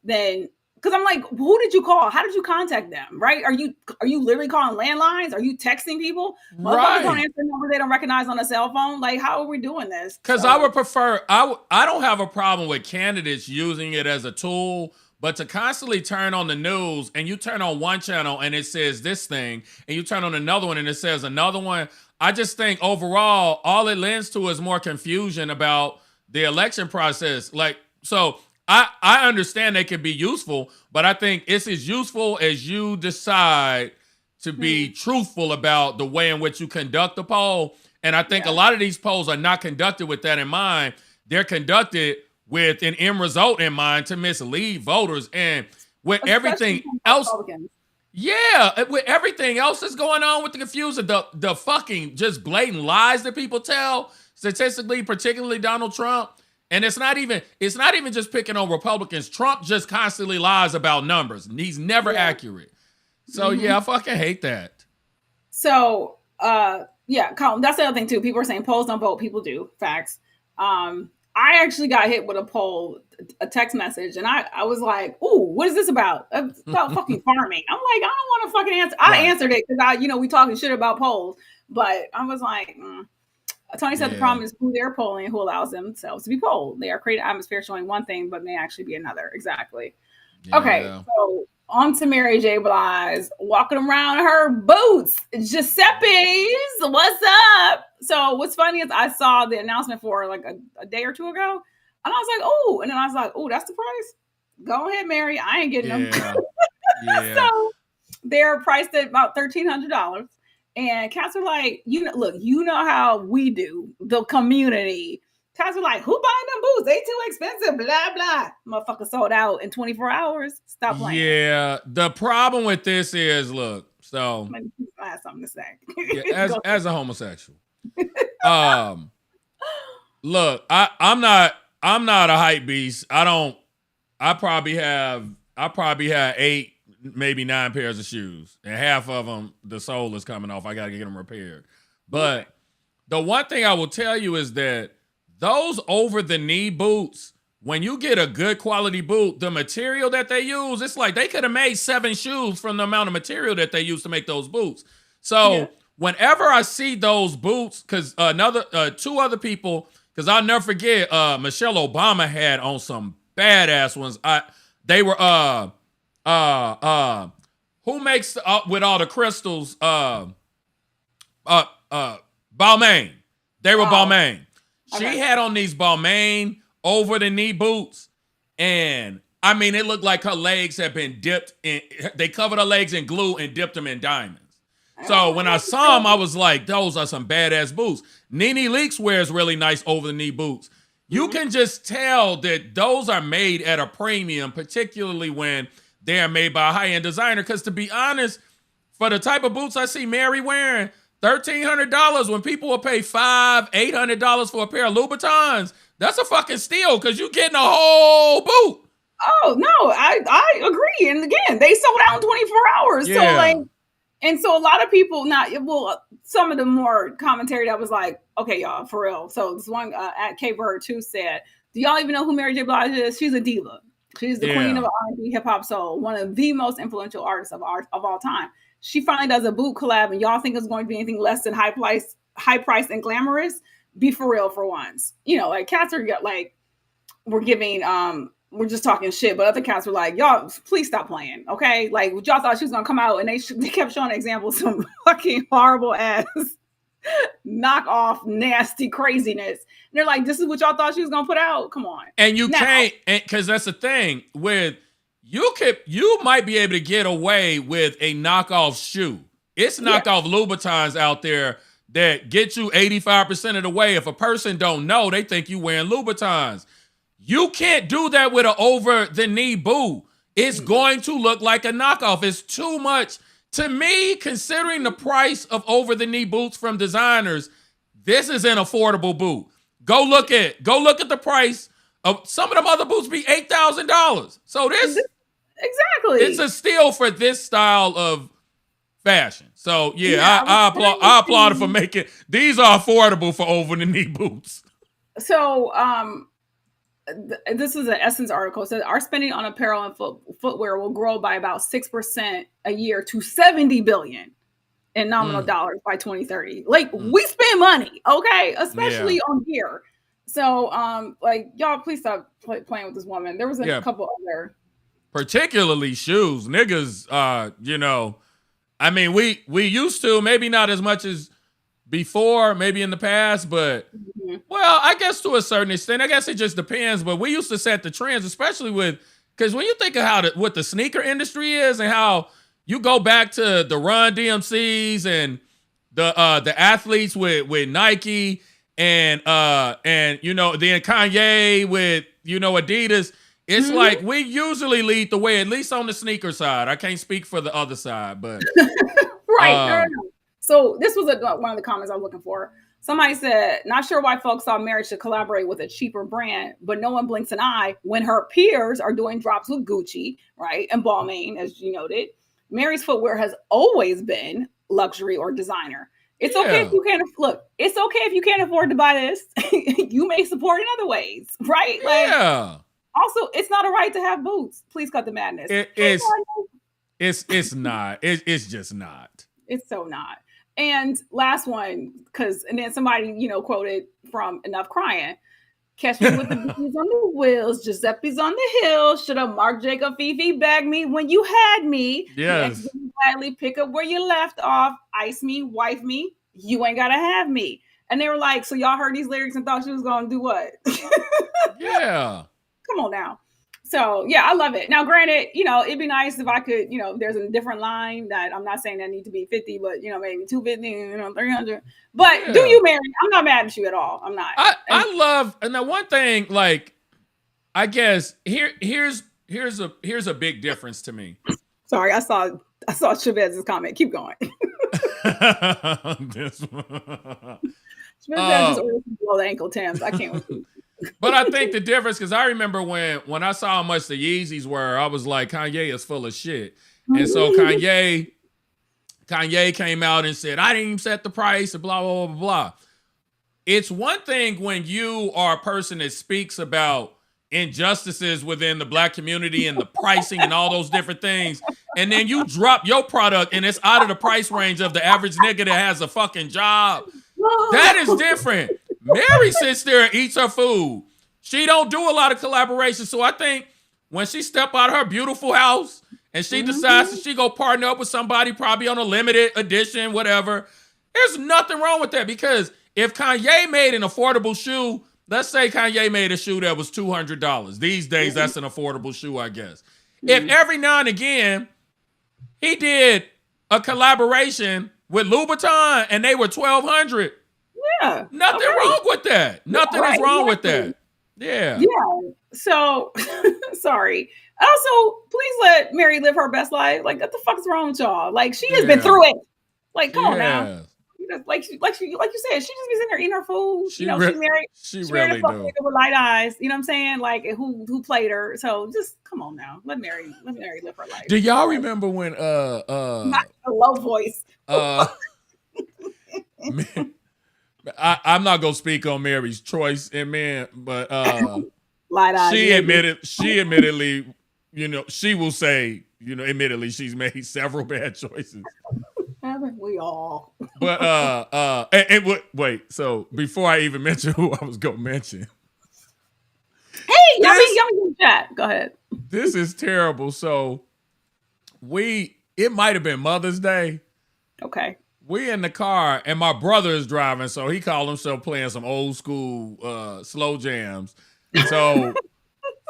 A: than. Because I'm like, who did you call? How did you contact them? Right? Are you literally calling landlines? Are you texting people? Motherfuckers don't answer numbers they don't recognize on a cell phone. Like, how are we doing this?
B: Because I would prefer. I don't have a problem with candidates using it as a tool, but to constantly turn on the news and you turn on one channel and it says this thing, and you turn on another one and it says another one. I just think overall, all it lends to is more confusion about the election process. So. I understand they can be useful, but I think it's as useful as you decide to be truthful about the way in which you conduct the poll. And I think a lot of these polls are not conducted with that in mind. They're conducted with an end result in mind to mislead voters. And with everything else, with everything else that's going on with the confusion, the fucking just blatant lies that people tell, statistically, particularly Donald Trump. And it's not even just picking on Republicans. Trump just constantly lies about numbers. He's never accurate. So I fucking hate that.
A: So Colin, that's the other thing too. People are saying polls don't vote. People do. Facts. I actually got hit with a text message, and I was like, "Ooh, what is this about?" It's about fucking farming. I'm like, I don't want to fucking answer. I answered it because we talking shit about polls, but I was like, Tony said the problem is who they're polling and who allows themselves to be polled. They are creating an atmosphere showing one thing, but may actually be another. Exactly. Yeah. Okay, so on to Mary J. Blige walking around her boots. Giuseppe's, what's up? So what's funny is I saw the announcement for like a day or two ago, and I was like, oh, and then I was like, oh, that's the price. Go ahead, Mary. I ain't getting them. So they're priced at about $1,300. And cats are like, look, you know how we do, the community. Cats are like, who buying them boots? They too expensive, blah, blah. Motherfucker sold out in 24 hours. Stop playing.
B: Yeah, the problem with this is, look, so
A: I have something to say.
B: as a homosexual. Look, I'm not a hype beast. I probably have 8, maybe 9 pairs of shoes, and half of them, the sole is coming off. I got to get them repaired. But the one thing I will tell you is that those over-the-knee boots, when you get a good quality boot, the material that they use, it's like they could have made 7 shoes from the amount of material that they use to make those boots. So whenever I see those boots, because 2 other people, because I'll never forget, Michelle Obama had on some badass ones. They were who makes with all the crystals? Balmain. They were Balmain. She had on these Balmain over the knee boots, and I mean, it looked like her legs had been dipped in. They covered her legs in glue and dipped them in diamonds. So when I saw them, I was like, those are some badass boots. Nene Leakes wears really nice over the knee boots. You can just tell that those are made at a premium, particularly when they are made by a high-end designer. Because to be honest, for the type of boots I see Mary wearing, $1,300, when people will pay $500, $800 for a pair of Louboutins, that's a fucking steal because you're getting a whole boot.
A: Oh, no, I agree. And again, they sold out in 24 hours. Yeah. So a lot of people, some of the more commentary that was like, okay, y'all, for real. So this one at K-Bird 2 said, do y'all even know who Mary J. Blige is? She's a diva. She's the queen of R&B, hip hop, soul, one of the most influential artists of all time. She finally does a boot collab, and y'all think it's going to be anything less than high price and glamorous? Be for real for once. Like cats are like, we're giving, we're just talking shit, but other cats were like, y'all, please stop playing, okay? Like, y'all thought she was gonna come out, and they kept showing examples of some fucking horrible ass knockoff, nasty craziness. And they're like, this is what y'all thought she was gonna put out? Come on.
B: And you can't, because that's the thing with you might be able to get away with a knockoff shoe. It's knockoff Louboutins out there that get you 85% of the way. If a person don't know, they think you wearing Louboutins. You can't do that with an over-the-knee boot. It's going to look like a knockoff. It's too much. To me, considering the price of over-the-knee boots from designers, this is an affordable boot. Go look at the price of some of them other boots be $8,000. So this
A: exactly,
B: it's a steal for this style of fashion. So I applaud it for making these are affordable for over-the-knee boots.
A: So this is an Essence article. It says our spending on apparel and footwear will grow by about 6% a year to $70 billion in nominal dollars by 2030. Like we spend money, okay, especially on gear. So, y'all, please stop playing with this woman. There was a couple other,
B: particularly shoes, niggas. I mean, we used to, maybe not as much as before, maybe in the past, but well, I guess to a certain extent, I guess it just depends. But we used to set the trends, especially because when you think of what the sneaker industry is and how you go back to the Run DMCs and the athletes with Nike and then Kanye with Adidas. It's like we usually lead the way, at least on the sneaker side. I can't speak for the other side, but
A: right. So this was one of the comments I was looking for. Somebody said, not sure why folks saw Mary should collaborate with a cheaper brand, but no one blinks an eye when her peers are doing drops with Gucci, right? And Balmain, as you noted. Mary's footwear has always been luxury or designer. It's okay if you can't look. It's okay if you can't afford to buy this. You may support in other ways, right? Like, also, it's not a right to have boots. Please cut the madness.
B: It's not. It's just not.
A: It's so not. And last one, and then somebody, quoted from Enough Crying. Catch me with the bees on the wheels, Giuseppe's on the hill. Should have Mark Jacob Fifi bagged me when you had me.
B: Yes.
A: Gladly pick up where you left off. Ice me, wife me. You ain't gotta have me. And they were like, so y'all heard these lyrics and thought she was gonna do what?
B: Yeah.
A: Come on now. So yeah, I love it. Now, granted, it'd be nice if I could, there's a different line that I'm not saying that need to be 50, but maybe 250, 300. But do you, Mary? I'm not mad at you at all. I'm not.
B: I love, and the one thing, like, I guess here's a big difference to me.
A: Sorry, I saw Chavez's comment. Keep going.
B: This one.
A: Chavez just ordered some below the ankle Timbs. I can't.
B: But I think the difference, because I remember when I saw how much the Yeezys were, I was like, Kanye is full of shit. And so Kanye came out and said, I didn't even set the price, and blah, blah, blah, blah. It's one thing when you are a person that speaks about injustices within the Black community and the pricing and all those different things, and then you drop your product and it's out of the price range of the average nigga that has a fucking job. That is different. Mary sits there and eats her food. She don't do a lot of collaboration. So I think when she step out of her beautiful house and she decides that she go partner up with somebody probably on a limited edition, whatever, there's nothing wrong with that. Because if Kanye made an affordable shoe, let's say Kanye made a shoe that was $200. These days, that's an affordable shoe, I guess. If every now and again he did a collaboration with Louboutin and they were $1,200,
A: yeah,
B: nothing wrong with that. Nothing is wrong with that. Yeah.
A: Yeah. So, sorry. Also, please let Mary live her best life. Like, what the fuck's wrong with y'all? Like, she has been through it. Like, come on now. Like you said, she just be sitting there eating her food.
B: She married. She really do.
A: With light eyes. You know what I'm saying? Like, who played her? So just come on now. Let Mary live her life.
B: Do y'all remember when
A: not a low voice?
B: I'm not gonna speak on Mary's choice in men, but
A: light eyes.
B: She admittedly, she will say, admittedly, she's made several bad choices.
A: Haven't we all?
B: But wait. So before I even mention who I was gonna mention,
A: hey, y'all in chat. Go ahead.
B: This is terrible. So it might have been Mother's Day.
A: Okay.
B: We in the car and my brother is driving, so he called himself playing some old school slow jams. So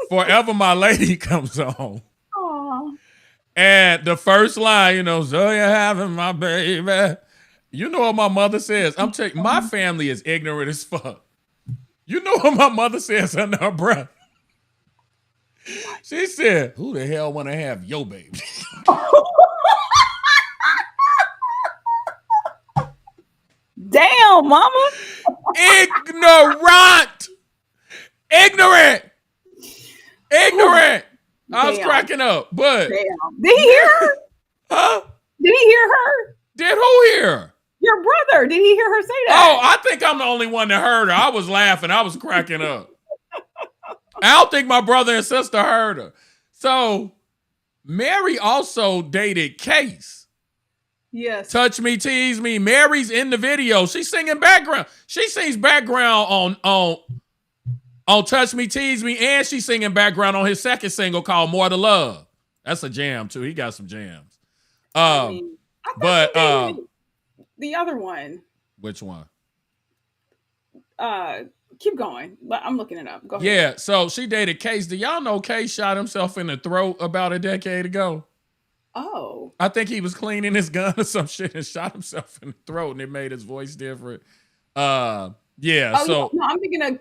B: Forever My Lady comes on.
A: Aww.
B: And the first line, so you're having my baby. You know what my mother says? I'm telling you, my family is ignorant as fuck. You know what my mother says under her breath? She said, who the hell want to have your baby?
A: Damn, mama.
B: Ignorant. I was cracking up, but
A: did he hear her?
B: Huh?
A: Did he hear her?
B: Did who hear?
A: Your brother. Did he hear her say that?
B: Oh, I think I'm the only one that heard her. I was laughing. I was cracking up. I don't think my brother and sister heard her. So Mary also dated Case.
A: Yes.
B: Touch Me, Tease Me. Mary's in the video. She's singing background. She sings background on Touch Me, Tease Me, and she's singing background on his second single called More to Love. That's a jam, too. He got some jams.
A: The other one.
B: Which one?
A: Keep going. But I'm looking it up. Go ahead.
B: Yeah, so she dated Case. Do y'all know Case shot himself in the throat about a decade ago?
A: Oh.
B: I think he was cleaning his gun or some shit and shot himself in the throat, and it made his voice different. No,
A: I'm thinking of,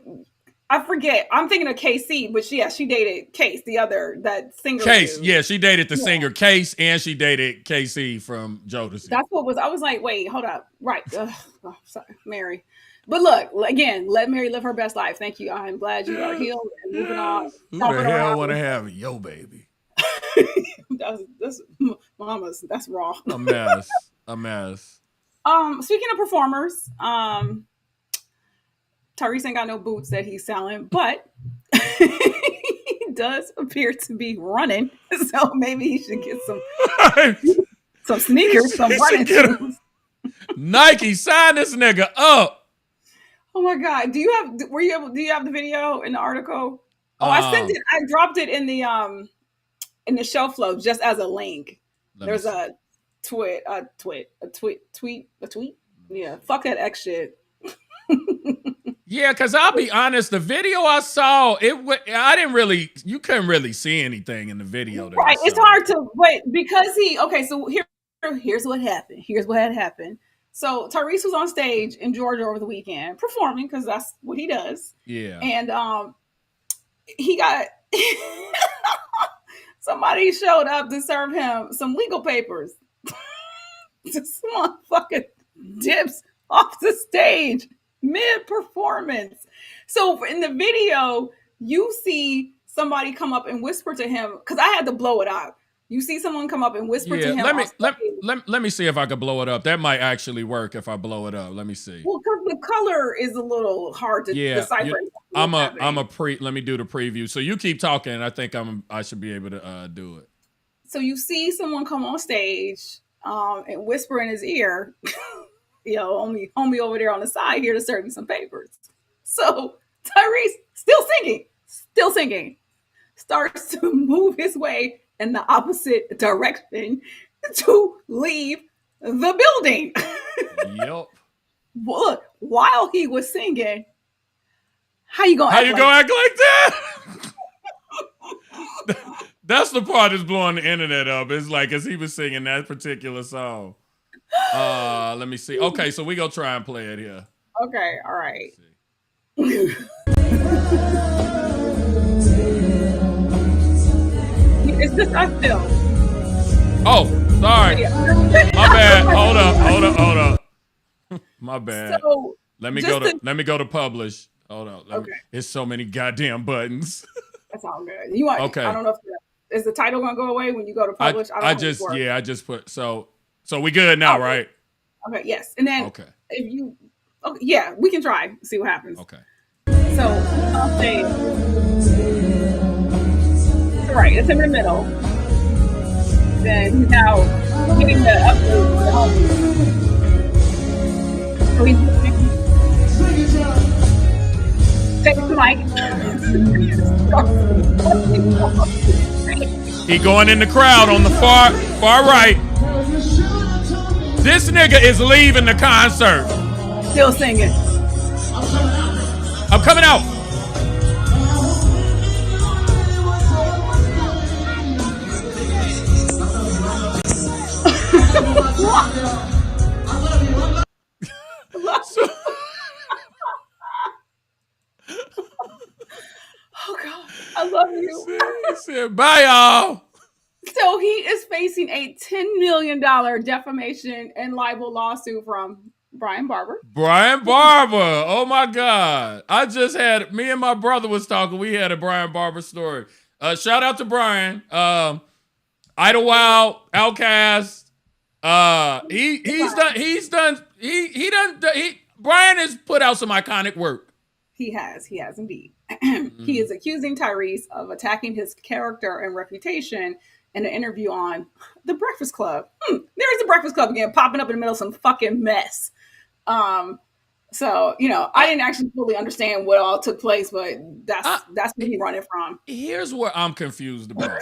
A: I forget. I'm thinking of KC, but she dated Case, that singer.
B: Case,
A: dude.
B: yeah, she dated the singer Case, and she dated KC from Jodeci.
A: That's what I was like, wait, hold up. Right. Sorry, Mary. But look, again, let Mary live her best life. Thank you. I'm glad you are healed and moving on.
B: Who the hell want to have your baby?
A: That's mama's. That's raw.
B: A mess.
A: Speaking of performers, Tyrese ain't got no boots that he's selling, but he does appear to be running. So maybe he should get some sneakers, some running shoes.
B: Nike, sign this nigga up.
A: Oh my God. Do you have the video in the article? Oh, I sent it. I dropped it in the show flow just as a link. There's a tweet. Yeah, fuck that X shit.
B: Yeah, because I'll be honest, the video I saw, you couldn't really see anything in the video.
A: Right, it's hard to wait because so here's what happened. Here's what had happened. So Tyrese was on stage in Georgia over the weekend performing because that's what he does.
B: Yeah.
A: And he got somebody showed up to serve him some legal papers. This motherfucker dips off the stage mid-performance. So in the video, you see somebody come up and whisper to him, because I had to blow it up. You see someone come up and whisper to him.
B: Let me see if I could blow it up. That might actually work if I blow it up. Let me see.
A: Well, because the color is a little hard to decipher.
B: Let me do the preview. So you keep talking. I think I should be able to do it.
A: So you see someone come on stage and whisper in his ear. Homie over there on the side here to serve you some papers. So Tyrese, still singing, starts to move his way in the opposite direction to leave the building.
B: Yep.
A: Look, while he was singing, how you gonna act
B: like that? That's the part that's blowing the internet up. It's like as he was singing that particular song. Let me see. Okay, so we gonna try and play it here.
A: Okay, all right. It's just us still.
B: Oh, sorry. My bad. Hold up. My bad.
A: So,
B: let me go to publish. Hold on. Okay. It's so many goddamn buttons.
A: That's all good. Okay. I don't know if is the title gonna go away when you go to publish?
B: I just put so we good now, right?
A: Okay, yes. And then we can try, see what happens.
B: Okay.
A: So I'll say right, it's in the middle. Then he's now getting the upload to help you. So he's take the
B: mic. He going in the crowd on the far right. This nigga is leaving the concert.
A: Still singing.
B: I'm coming out.
A: Oh God, I love you.
B: He said, bye, y'all.
A: So he is facing a $10 million defamation and libel lawsuit from Brian Barber.
B: Oh my God. Me and my brother was talking. We had a Brian Barber story. Shout out to Brian. Idlewild, Outcast. Brian has put out some iconic work.
A: He has indeed. He is accusing Tyrese of attacking his character and reputation in an interview on The Breakfast Club. There's The Breakfast Club again, popping up in the middle of some fucking mess. So, I didn't actually fully understand what all took place, but that's where he's running from.
B: Here's what I'm confused about.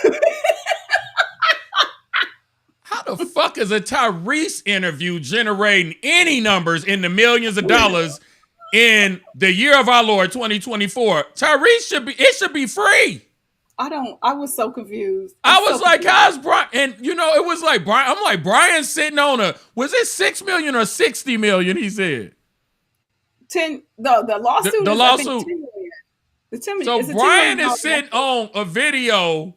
B: How the fuck is a Tyrese interview generating any numbers in the millions of dollars in the year of our Lord 2024? Tyrese should be free.
A: I was so confused.
B: I was like, how's Brian? And it was like Brian. I'm like, Brian's sitting on was it 6 million or 60 million? He said
A: 10. The lawsuit.
B: The lawsuit.
A: 10 million. The 10 million.
B: So Brian is sitting on a video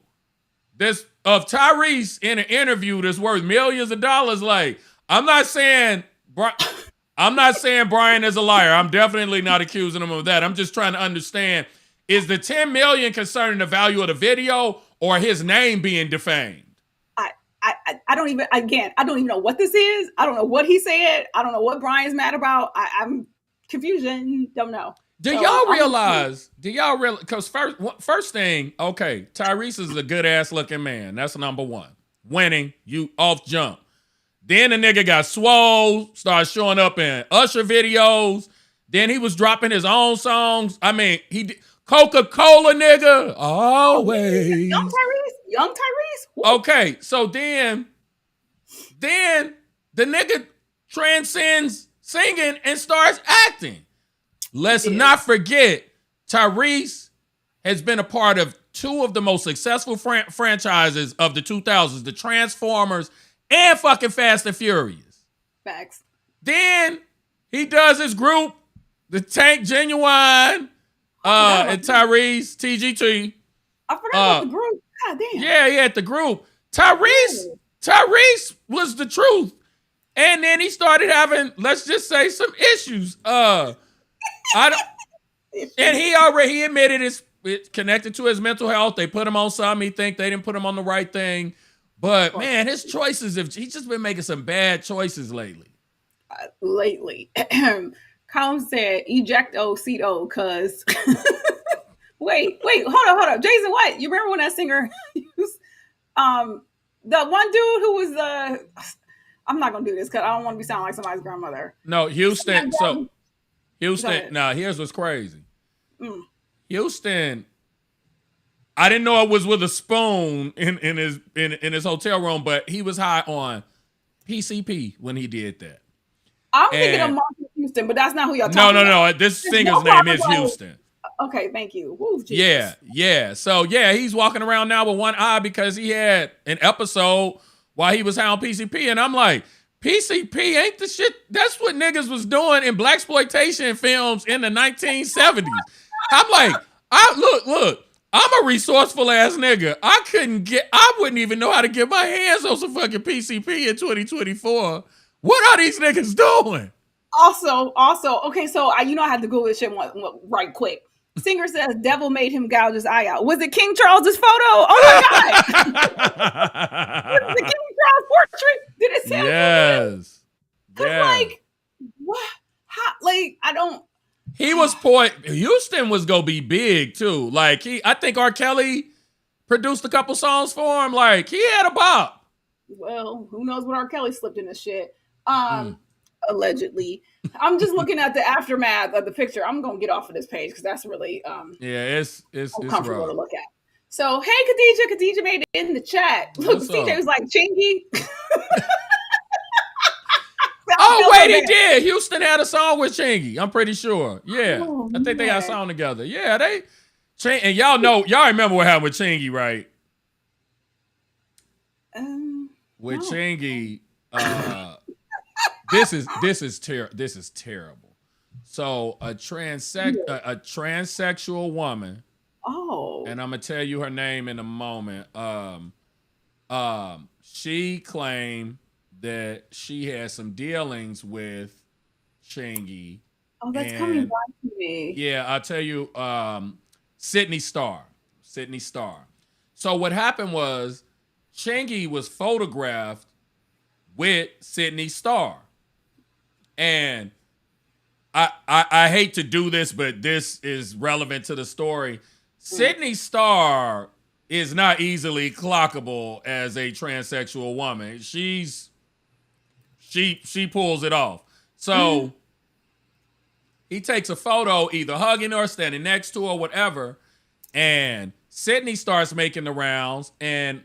B: of Tyrese in an interview that's worth millions of dollars. Like, I'm not saying Brian is a liar. I'm definitely not accusing him of that. I'm just trying to understand. Is the 10 million concerning the value of the video or his name being defamed?
A: I don't even know what this is. I don't know what he said. I don't know what Brian's mad about. I'm confusion. Don't know.
B: Do y'all realize? Because first thing, okay, Tyrese is a good ass looking man. That's number one. Winning, you off jump. Then the nigga got swole, started showing up in Usher videos. Then he was dropping his own songs. I mean, he did Coca-Cola nigga. Always.
A: Young Tyrese.
B: Okay, so then the nigga transcends singing and starts acting. Let's not forget, Tyrese has been a part of two of the most successful franchises of the 2000s, the Transformers and fucking Fast and Furious.
A: Facts.
B: Then he does his group, the Tank Genuine, and Tyrese, TGT.
A: I forgot about the group. God damn.
B: Yeah, he had the group. Tyrese was the truth. And then he started having, let's just say, some issues. And he admitted it's connected to his mental health. They put him on something. He think they didn't put him on the right thing. But man, his choices, he's just been making some bad choices lately.
A: Colin said, ejecto ceto, cuz. wait, hold up. Jason White, you remember when that singer used, the one dude who was I'm not gonna do this because I don't want to be sounding like somebody's grandmother.
B: No, Houston. So Houston. Now, here's what's crazy. Houston. I didn't know it was with a spoon in his hotel room, but he was high on PCP when he did that.
A: I'm thinking of Marcus Houston, but that's not who y'all talking about.
B: No. This singer's name is Houston.
A: Okay, thank you. Ooh,
B: yeah. So he's walking around now with one eye because he had an episode while he was high on PCP, and I'm like, PCP ain't the shit. That's what niggas was doing in blaxploitation films in the 1970s. I'm like, look. I'm a resourceful ass nigga. I wouldn't even know how to get my hands on some fucking PCP in 2024. What are these niggas doing?
A: Also, okay, so I had to Google this shit right quick. Singer says devil made him gouge his eye out. Was it King Charles's photo? Oh my God. Was it the King Charles portrait? Did it say
B: yes.
A: Because like, what? How, like, I don't.
B: He was Houston was gonna be big too. Like I think R. Kelly produced a couple songs for him. Like he had a bop.
A: Well, who knows what R. Kelly slipped in this shit. Allegedly. I'm just looking at the aftermath of the picture. I'm gonna get off of this page because that's really
B: it's
A: uncomfortable
B: rough
A: to look at. So hey Khadijah made it in the chat. Look, CJ was like Chingy.
B: Oh wait, he did. Houston had a song with Chingy. I'm pretty sure. Yeah, I think they got a song together. Yeah, and y'all remember what happened with Chingy, right? With Chingy, this is terrible. So a transsexual woman.
A: Oh.
B: And I'm gonna tell you her name in a moment. She claimed that she had some dealings with Chingy.
A: Oh, that's coming back to me.
B: Yeah, I'll tell you, Sydney Starr. So what happened was Chingy was photographed with Sydney Starr. And I hate to do this, but this is relevant to the story. Sydney Starr is not easily clockable as a transsexual woman. She pulls it off. So he takes a photo, either hugging her, standing next to her, whatever, and Sydney starts making the rounds and,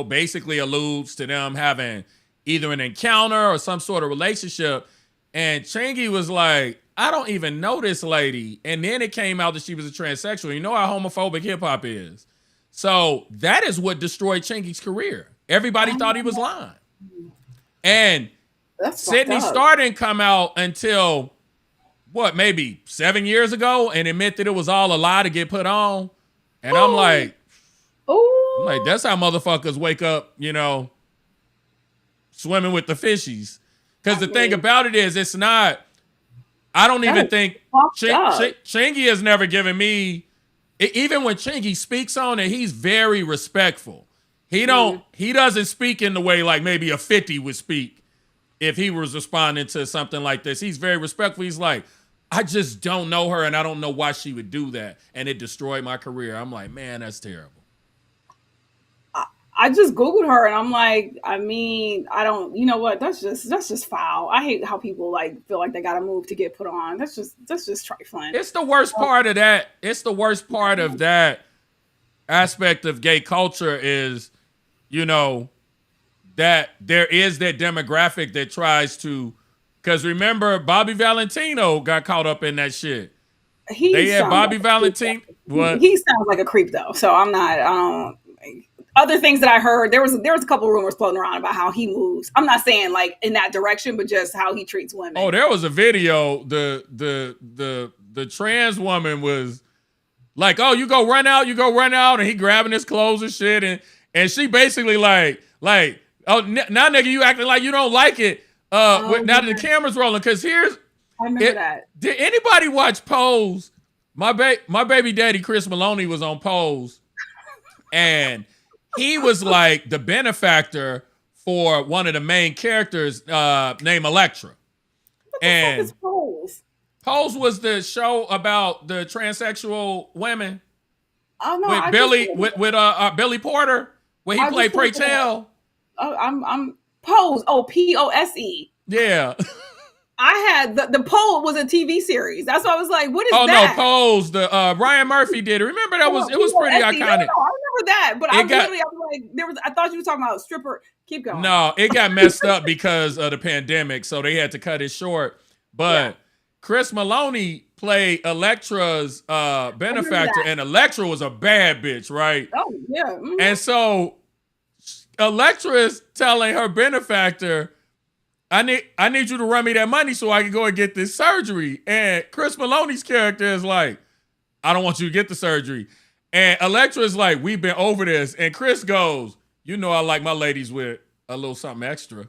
B: basically alludes to them having either an encounter or some sort of relationship. And Chingy was like, I don't even know this lady. And then it came out that she was a transsexual. You know how homophobic hip hop is. So that is what destroyed Chingy's career. Everybody thought he was lying. And Sydney Starr didn't come out until, maybe 7 years ago and admit that it was all a lie to get put on. And I'm like, that's how motherfuckers wake up, swimming with the fishies. Because the thing about it is, it's not, I don't even think, Chingy has never given me, even when Chingy speaks on it, he's very respectful. He doesn't speak in the way like maybe a 50 would speak if he was responding to something like this. He's very respectful. He's like, I just don't know her and I don't know why she would do that. And it destroyed my career. I'm like, man, that's terrible.
A: I just Googled her and I'm like, I mean, I don't, you know what? That's just foul. I hate how people like feel like they got to move to get put on. That's just trifling.
B: It's the worst part of that. It's the worst part of that aspect of gay culture is, you know, that there is that demographic that tries to, because remember, Bobby Valentino got caught up in that shit. They had Bobby Valentino. What?
A: He sounds like a creep though. So I'm not, other things that I heard, there was a couple of rumors floating around about how he moves. I'm not saying like in that direction, but just how he treats women.
B: Oh, there was a video. The trans woman was like, "Oh, you go run out," and he grabbing his clothes and shit, and she basically like, "Oh, now nigga, you acting like you don't like it." Now that the camera's rolling, because I remember that. Did anybody watch Pose? My baby daddy Chris Maloney was on Pose, and he was like the benefactor for one of the main characters named Elektra.
A: What the fuck is Pose?
B: Pose was the show about the transsexual women.
A: Oh no,
B: with Billy Porter, where he played Pray Tell.
A: Oh, I'm Pose. Oh, Pose.
B: Yeah.
A: I had the Pole was a TV series. That's why I was like, what is that?
B: Oh no, Pose. The Ryan Murphy did it. Remember that was pretty iconic. No, I
A: remember that, but I was like, I thought you were talking about stripper. Keep going.
B: No, it got messed up because of the pandemic, so they had to cut it short. But Chris Maloney played Elektra's benefactor, and Elektra was a bad bitch, right?
A: Oh yeah. Mm-hmm.
B: And so Elektra is telling her benefactor, I need you to run me that money so I can go and get this surgery. And Chris Maloney's character is like, I don't want you to get the surgery. And Elektra is like, we've been over this. And Chris goes, you know I like my ladies with a little something extra.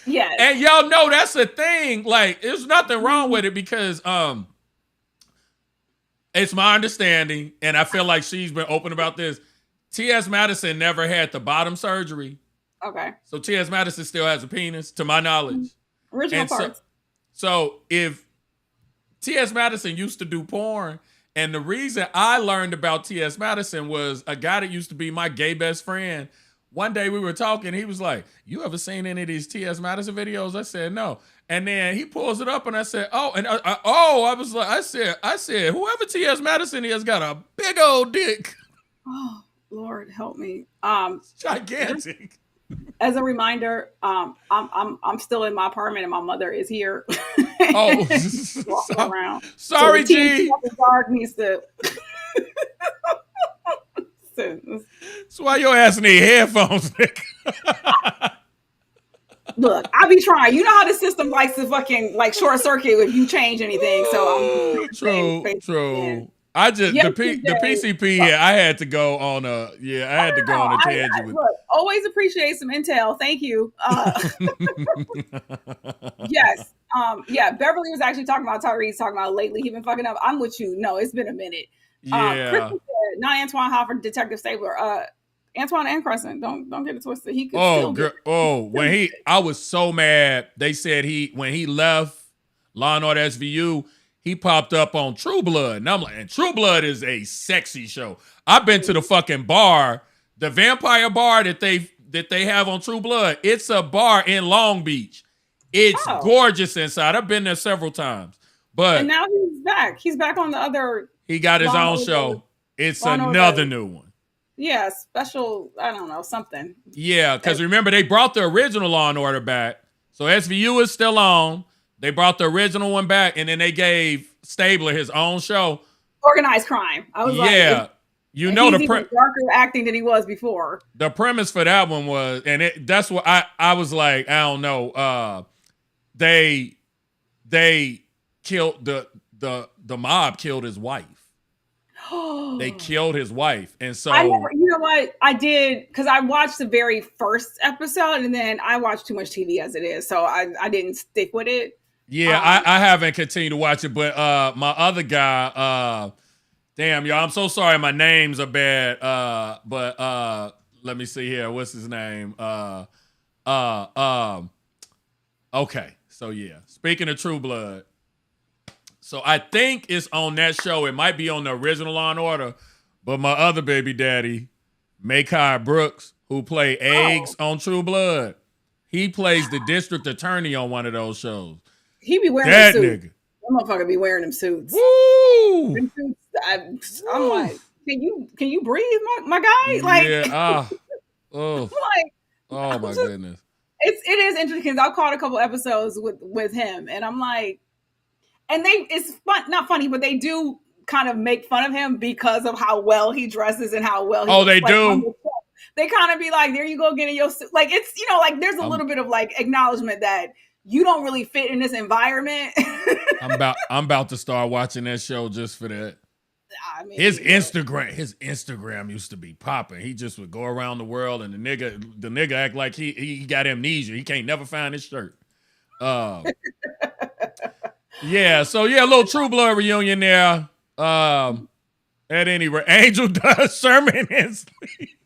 A: Yes.
B: And y'all know that's a thing. Like, there's nothing wrong with it because it's my understanding, and I feel like she's been open about this. T.S. Madison never had the bottom surgery.
A: Okay.
B: So T.S. Madison still has a penis, to my knowledge.
A: Original parts.
B: So if T.S. Madison used to do porn, and the reason I learned about T.S. Madison was a guy that used to be my gay best friend. One day we were talking, he was like, you ever seen any of these T.S. Madison videos? I said, no. And then he pulls it up and I said, oh, and I said, whoever T.S. Madison is got a big old dick.
A: Oh. Lord help me.
B: Gigantic.
A: As a reminder, I'm still in my apartment and my mother is here.
B: Oh,
A: walking around.
B: Sorry,
A: so
B: G.
A: Dark needs to.
B: That's why your ass need headphones, Nick.
A: Look, I be trying. You know how the system likes to fucking like short circuit if you change anything. So I'm
B: true. I just the PCP. I had to go on a tangent with.
A: Look, always appreciate some intel. Thank you. Yes. Beverly was actually talking about Tyrese. Talking about lately he been fucking up. I'm with you. No, it's been a minute.
B: Yeah.
A: Not Antoine Hoffer, Detective Stabler. Antoine and Crescent. Don't get it twisted. He could
B: I was so mad. They said when he left Law and Order SVU. He popped up on True Blood. And I'm like, and True Blood is a sexy show. I've been to the fucking bar, the vampire bar that they have on True Blood. It's a bar in Long Beach. It's gorgeous inside. I've been there several times.
A: And now he's back. He's back on the other.
B: He got his own show. It's another new one.
A: Yeah, special, I don't know, something.
B: Yeah, because remember, they brought the original Law and Order back. So SVU is still on. They brought the original one back, and then they gave Stabler his own show.
A: Organized crime. I was
B: like, you know,
A: he's even darker acting than he was before.
B: The premise for that one was, and that's what I was like, I don't know. They killed the mob killed his wife. They killed his wife, and so
A: you know what I did, because I watched the very first episode, and then I watched too much TV as it is, so I didn't stick with it.
B: Yeah, I haven't continued to watch it, but my other guy, Damn, y'all. I'm so sorry. My names are bad. But let me see here. What's his name? Okay. So yeah. Speaking of True Blood. So I think it's on that show. It might be on the original Law and Order, but my other baby daddy, Michael Brooks, who played Eggs on True Blood, he plays the district attorney on one of those shows.
A: He be wearing
B: that
A: them
B: suits.
A: Nigga. That motherfucker be wearing them suits.
B: Woo!
A: Them suits I'm like, can you breathe, my guy? Like,
B: yeah. Oh my goodness.
A: It is interesting because I've caught a couple episodes with him, and I'm like, and it's fun, not funny, but they do kind of make fun of him because of how well he dresses and how well he looks.
B: They do.
A: They kind of be like, there you go, getting your suit. Like, it's, like there's a little bit of like acknowledgement that you don't really fit in this environment.
B: I'm about to start watching that show just for that. I mean, his Instagram used to be popping. He just would go around the world, and the nigga act like he got amnesia. He can't never find his shirt. Yeah. So yeah, a little True Blood reunion there. At any rate, Angel does Sherman Hensley.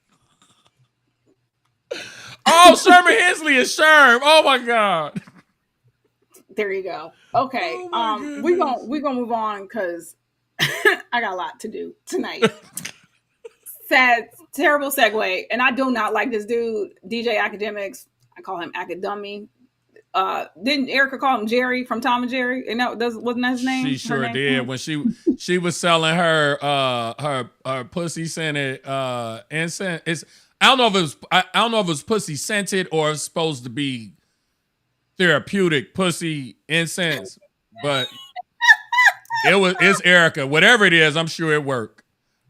B: Oh, Sherman Hensley is Sherm. Oh my God.
A: There you go. Okay. We're gonna move on because I got a lot to do tonight. Sad, terrible segue. And I do not like this dude, DJ Akademiks. I call him Akademi. Didn't Erica call him Jerry from Tom and Jerry? And wasn't that his name?
B: She sure did. When she was selling her pussy scented incense. I don't know if it was pussy scented or it's supposed to be therapeutic pussy incense, but it's Erica. Whatever it is, I'm sure it worked.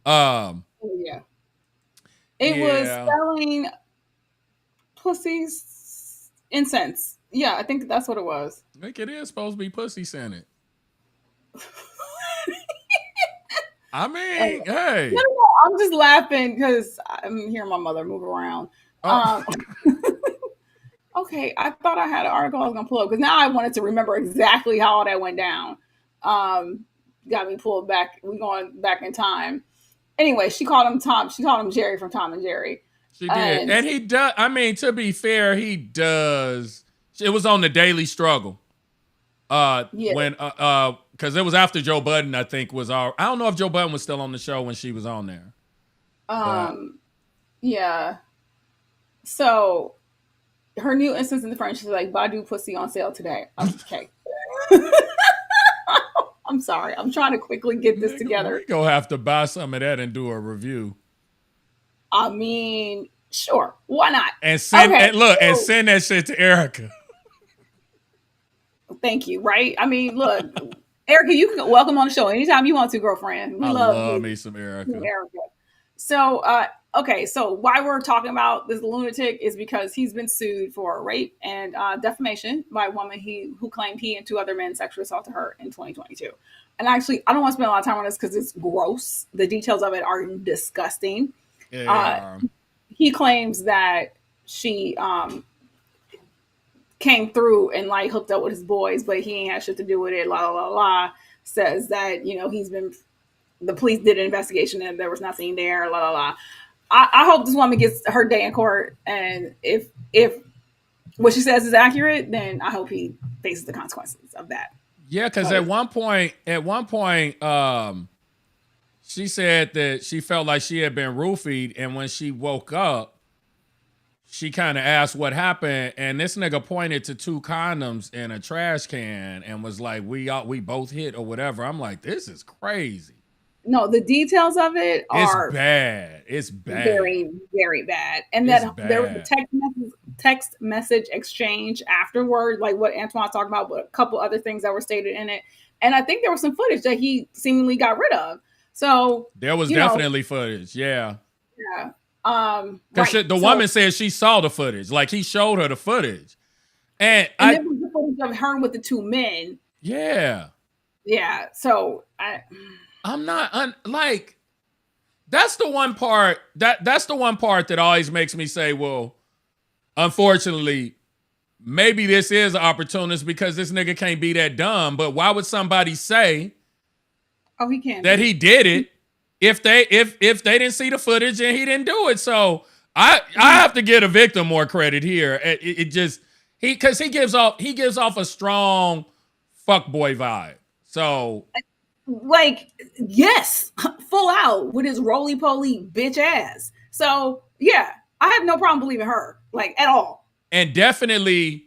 A: Yeah. It was selling pussy's incense. Yeah, I think that's what it was.
B: I think it is supposed to be pussy scented. I mean, hey.
A: No, I'm just laughing because I'm hearing my mother move around. Okay, I thought I had an article I was going to pull up because now I wanted to remember exactly how all that went down. Got me pulled back. We're going back in time. Anyway, she called him Tom. She called him Jerry from Tom and Jerry.
B: She did. And he does. I mean, to be fair, he does. It was on the Daily Struggle. When because it was after Joe Budden, I think, was I don't know if Joe Budden was still on the show when she was on there.
A: Yeah. So her new instance in the front, she's like, Badu pussy on sale today. Okay. I'm sorry. I'm trying to quickly get this together.
B: We're gonna have to buy some of that and do a review.
A: I mean, sure. Why not?
B: And send and send that shit to Erica.
A: Thank you. Right? I mean, look, Erica, you can welcome on the show anytime you want to, girlfriend. We love
B: me some Erica.
A: So, okay. So why we're talking about this lunatic is because he's been sued for rape and defamation by a woman who claimed he and two other men sexually assaulted her in 2022. And actually, I don't want to spend a lot of time on this because it's gross. The details of it are disgusting. Yeah. He claims that she came through and like hooked up with his boys, but he ain't had shit to do with it. La la la la. Says that the police did an investigation and there was nothing there. La la la. I hope this woman gets her day in court, and if what she says is accurate, then I hope he faces the consequences of that.
B: Yeah, because at one point, she said that she felt like she had been roofied, and when she woke up, she kind of asked what happened, and this nigga pointed to 2 condoms in a trash can and was like, "We both hit or whatever." I'm like, this is crazy.
A: No, the details of it are
B: bad. It's bad.
A: Very, very bad. And that there was a text message exchange afterward, like what Antoine talked about, but a couple other things that were stated in it. And I think there was some footage that he seemingly got rid of. So
B: there was definitely footage. Yeah.
A: Yeah.
B: Because the woman said she saw the footage. Like he showed her the footage. And
A: it was the footage of her with the 2 men.
B: Yeah.
A: Yeah. So
B: I'm not like that's the one part that's the one part that always makes me say, well, unfortunately, maybe this is an opportunist because this nigga can't be that dumb. But why would somebody say
A: he can't
B: that he did it if they didn't see the footage and he didn't do it. So I have to give a victim more credit here. It just because he gives off a strong fuckboy vibe. So
A: like, yes, full out with his roly poly bitch ass. So yeah, I have no problem believing her, like, at all.
B: And definitely,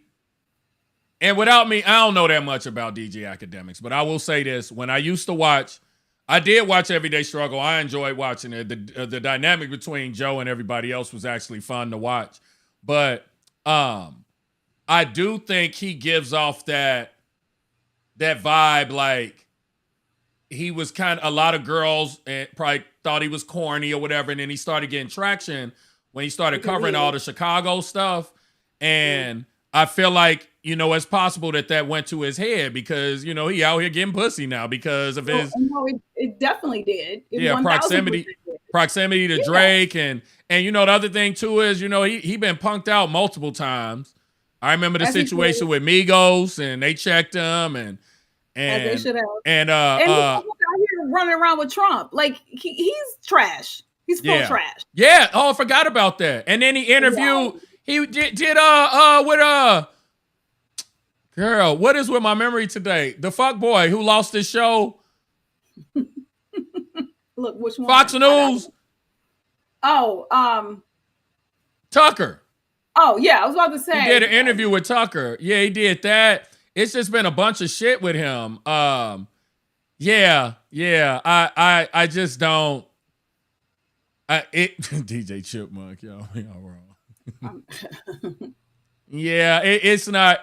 B: and without me, I don't know that much about DJ Akademiks, but I will say this: when I used to watch, I did watch Everyday Struggle. I enjoyed watching it. The dynamic between Joe and everybody else was actually fun to watch. But I do think he gives off that vibe, like he was kind of, a lot of girls probably thought he was corny or whatever, and then he started getting traction when he started covering all the Chicago stuff. And I feel like, it's possible that went to his head because, he out here getting pussy now because of his.
A: No, it definitely did.
B: Proximity to Drake. And the other thing too is, he been punked out multiple times. I remember the situation with Migos and they checked him and
A: they should have.
B: And
A: he's out here running around with Trump. Like he's trash. He's full trash.
B: Yeah. Oh, I forgot about that. And then he interviewed. Yeah. He did with girl. What is with my memory today? The fuck boy who lost his show.
A: Look, which one?
B: Fox News. Tucker.
A: Oh yeah, I was about to say.
B: He did an interview with Tucker. Yeah, he did that. It's just been a bunch of shit with him. Yeah. I just don't. DJ Chipmunk, y'all wrong. Yeah, it's not.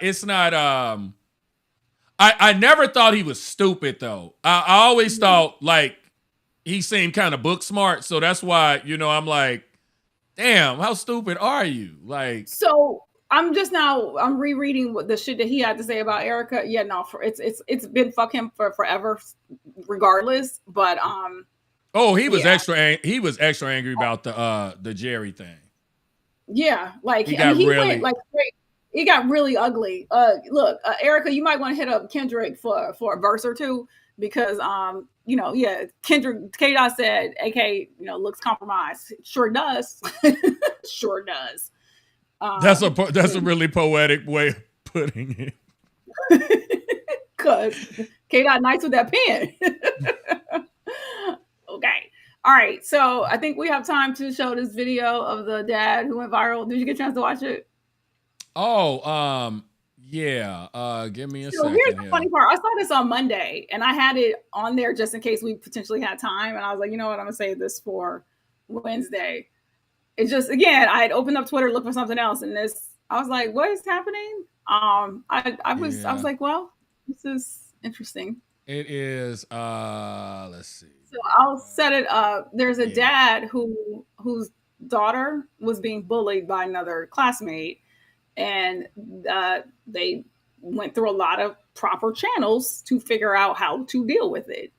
B: I never thought he was stupid though. I always thought like he seemed kind of book smart, so that's why I'm like, damn, how stupid are you? Like,
A: so I'm rereading what the shit that he had to say about Erica. Yeah, no, it's been fuck him for forever, regardless. But
B: he was extra angry about the Jerry thing.
A: Yeah, like he went like straight. It got really ugly. Look, Erica, you might want to hit up Kendrick for a verse or two because Kendrick K-Dot said, AK, looks compromised. Sure does. Sure does.
B: That's a really poetic way of putting
A: it. Cause K-Dot nice with that pen. Okay. All right. So I think we have time to show this video of the dad who went viral. Did you get a chance to watch it?
B: Oh, yeah. Give me a second.
A: Here's the funny part. I saw this on Monday and I had it on there just in case we potentially had time. And I was like, you know what? I'm gonna save this for Wednesday. It just, again, I had opened up Twitter, looked for something else, and I was like, what is happening? I was like, well, this is interesting.
B: It is. Let's see.
A: So I'll set it up. There's a dad whose daughter was being bullied by another classmate, and they went through a lot of proper channels to figure out how to deal with it.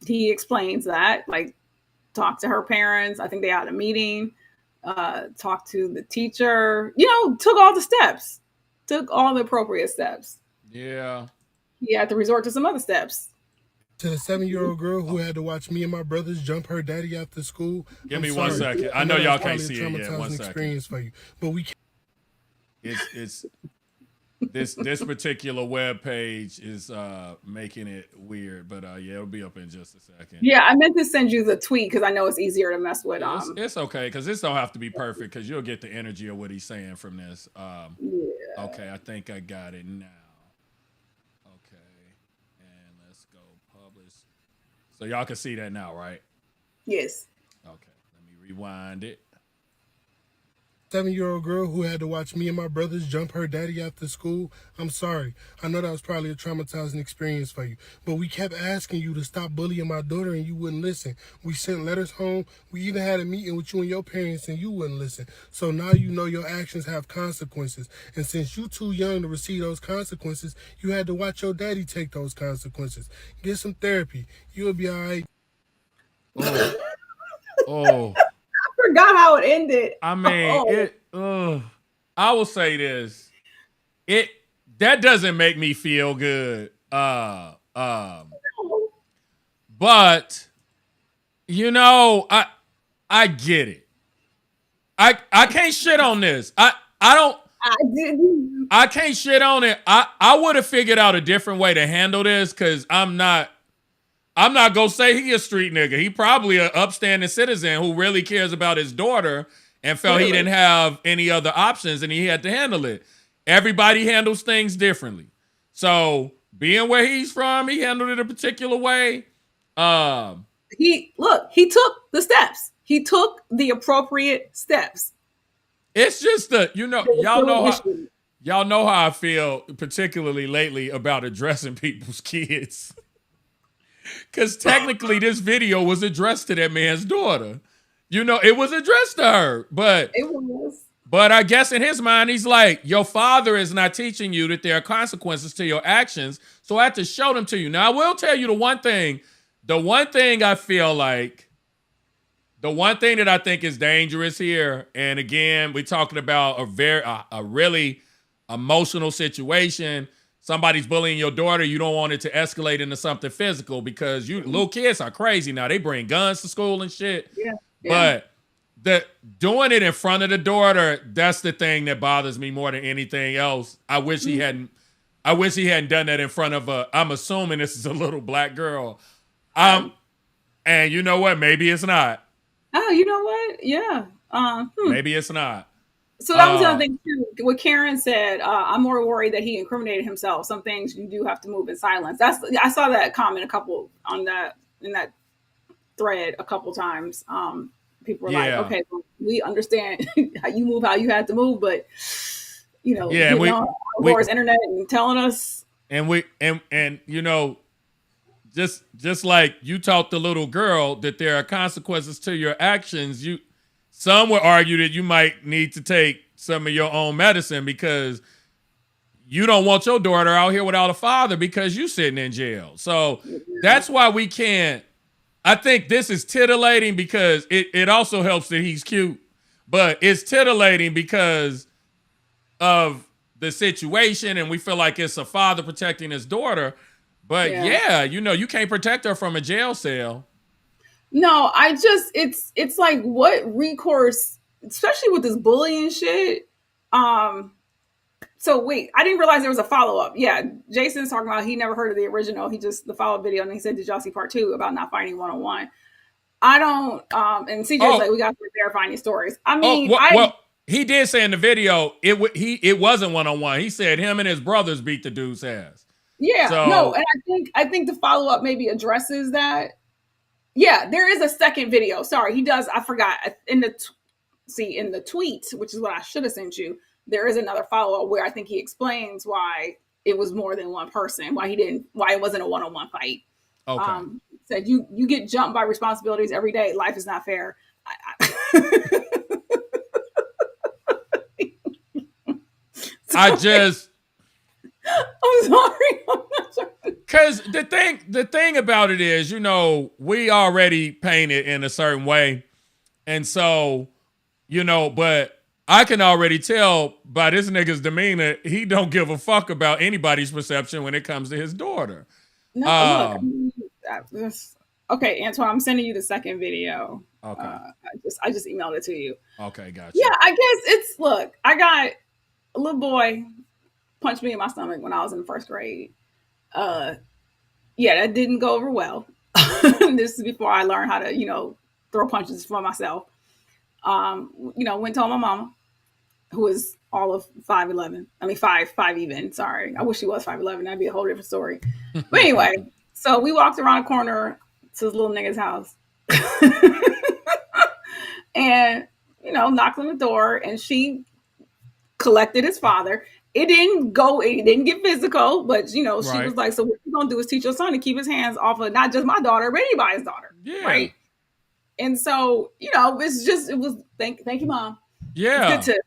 A: He explains that, like, talked to her parents. I think they had a meeting, talked to the teacher, took all the steps, took all the appropriate steps.
B: Yeah.
A: He had to resort to some other steps.
C: To the 7-year-old girl who had to watch me and my brothers jump her daddy after school.
B: Give me 1 second. I know y'all can't see it yet. 1 second.
C: Experience for you, but we.
B: It's this particular web page is making it weird, but yeah, it'll be up in just a second.
A: Yeah, I meant to send you the tweet because I know it's easier to mess with.
B: It's okay because this don't have to be perfect because you'll get the energy of what he's saying from this.
A: Yeah.
B: Okay, I think I got it now. Okay, and let's go publish. So y'all can see that now, right?
A: Yes.
B: Okay, let me rewind it.
C: 7-year-old girl who had to watch me and my brothers jump her daddy after school. I'm sorry. I know that was probably a traumatizing experience for you, but we kept asking you to stop bullying my daughter and you wouldn't listen. We sent letters home. We even had a meeting with you and your parents and you wouldn't listen. So now you know your actions have consequences. And since you're too young to receive those consequences, you had to watch your daddy take those consequences. Get some therapy. You'll be all right.
B: Oh.
A: Forgot how it ended.
B: I mean, I will say this. That doesn't make me feel good. But You know, I get it. I can't shit on this. I don't.
A: I didn't.
B: I can't shit on it. I would have figured out a different way to handle this because I'm not gonna say he a street nigga. He probably an upstanding citizen who really cares about his daughter and felt he didn't have any other options and he had to handle it. Everybody handles things differently. So being where he's from, he handled it a particular way.
A: He took the steps. He took the appropriate steps.
B: It's just y'all know how I feel, particularly lately, about addressing people's kids. Because technically, this video was addressed to that man's daughter. You know, it was addressed to her, but
A: it was.
B: But I guess in his mind, he's like, your father is not teaching you that there are consequences to your actions, so I have to show them to you. Now, I will tell you the one thing I feel like, the one thing that I think is dangerous here, and again, we're talking about a really emotional situation. Somebody's bullying your daughter. You don't want it to escalate into something physical because little kids are crazy now. They bring guns to school and shit.
A: Yeah.
B: But doing it in front of the daughter, that's the thing that bothers me more than anything else. I wish he hadn't done that in front of I'm assuming this is a little black girl. And you know what? Maybe it's not.
A: Oh, you know what? Yeah.
B: Maybe it's not.
A: So that was the other thing too. What Karen said, I'm more worried that he incriminated himself. Some things you do have to move in silence. I saw that comment in that thread a couple times. People were like, okay, well, we understand how you move, how you had to move, but getting on Laura's internet and telling us.
B: And you know, just like you taught the little girl that there are consequences to your actions, some would argue that you might need to take some of your own medicine because you don't want your daughter out here without a father because you sitting in jail. So that's why we can't. I think this is titillating because it also helps that he's cute, but it's titillating because of the situation and we feel like it's a father protecting his daughter. But you can't protect her from a jail cell.
A: No, it's like what recourse, especially with this bullying shit. So wait, I didn't realize there was a follow-up. Yeah, Jason's talking about he never heard of the original. The follow-up video, and he said, did y'all see part 2 about not fighting one-on-one? I don't, and CJ's like, we got to verify any stories. I mean,
B: he did say in the video, it wasn't one-on-one. He said him and his brothers beat the dude's ass.
A: Yeah, no, and I think the follow-up maybe addresses that. Yeah, there is a second video. Sorry, he does. I forgot in the tweet, which is what I should have sent you. There is another follow-up where I think he explains why it was more than one person, why it wasn't a one-on-one fight.
B: Okay.
A: Said you get jumped by responsibilities every day. Life is not fair.
B: I'm sorry.
A: I'm not sure.
B: Because the thing about it is, we already painted in a certain way. And so, but I can already tell by this nigga's demeanor, he don't give a fuck about anybody's perception when it comes to his daughter.
A: No, look, okay, Antoine, I'm sending you the second video.
B: Okay.
A: I just emailed it to you.
B: Okay, gotcha.
A: Yeah, I guess I got a little boy punched me in my stomach when I was in first grade. That didn't go over well. This is before I learned how to, throw punches for myself. Went to my mama, who is all of 5'11". I mean, 5 even. Sorry. I wish she was 5'11". That'd be a whole different story. But anyway, so we walked around the corner to this little nigga's house. And, knocked on the door, and she collected his father. It didn't get physical, but she was like, so what you're gonna do is teach your son to keep his hands off of not just my daughter, but anybody's daughter.
B: Yeah.
A: Right. And so, thank you, Mom.
B: Yeah.
A: It's good to,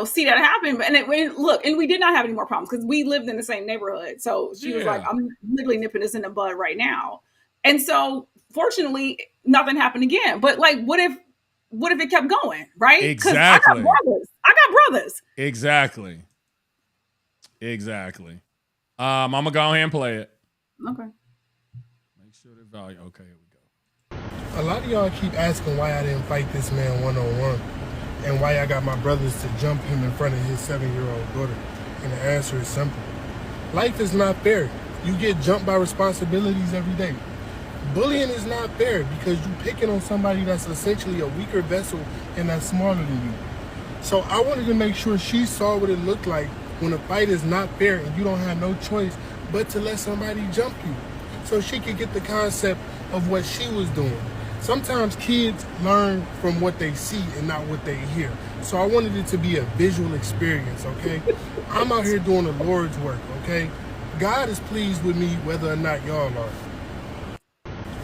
A: see that happen. And we did not have any more problems because we lived in the same neighborhood. So she was like, I'm literally nipping this in the bud right now. And so fortunately, nothing happened again. But like, what if it kept going? Right.
B: Exactly.
A: I got brothers.
B: Exactly. I'm going to go ahead and play it.
A: Okay.
B: Make sure the volume. Okay, here we go.
C: A lot of y'all keep asking why I didn't fight this man one-on-one and why I got my brothers to jump him in front of his 7-year-old daughter. And the answer is simple. Life is not fair. You get jumped by responsibilities every day. Bullying is not fair because you're picking on somebody that's essentially a weaker vessel and that's smaller than you. So I wanted to make sure she saw what it looked like when a fight is not fair and you don't have no choice but to let somebody jump you, so she could get the concept of what she was doing. Sometimes kids learn from what they see and not what they hear. So I wanted it to be a visual experience, okay? I'm out here doing the Lord's work, okay? God is pleased with me whether or not y'all are.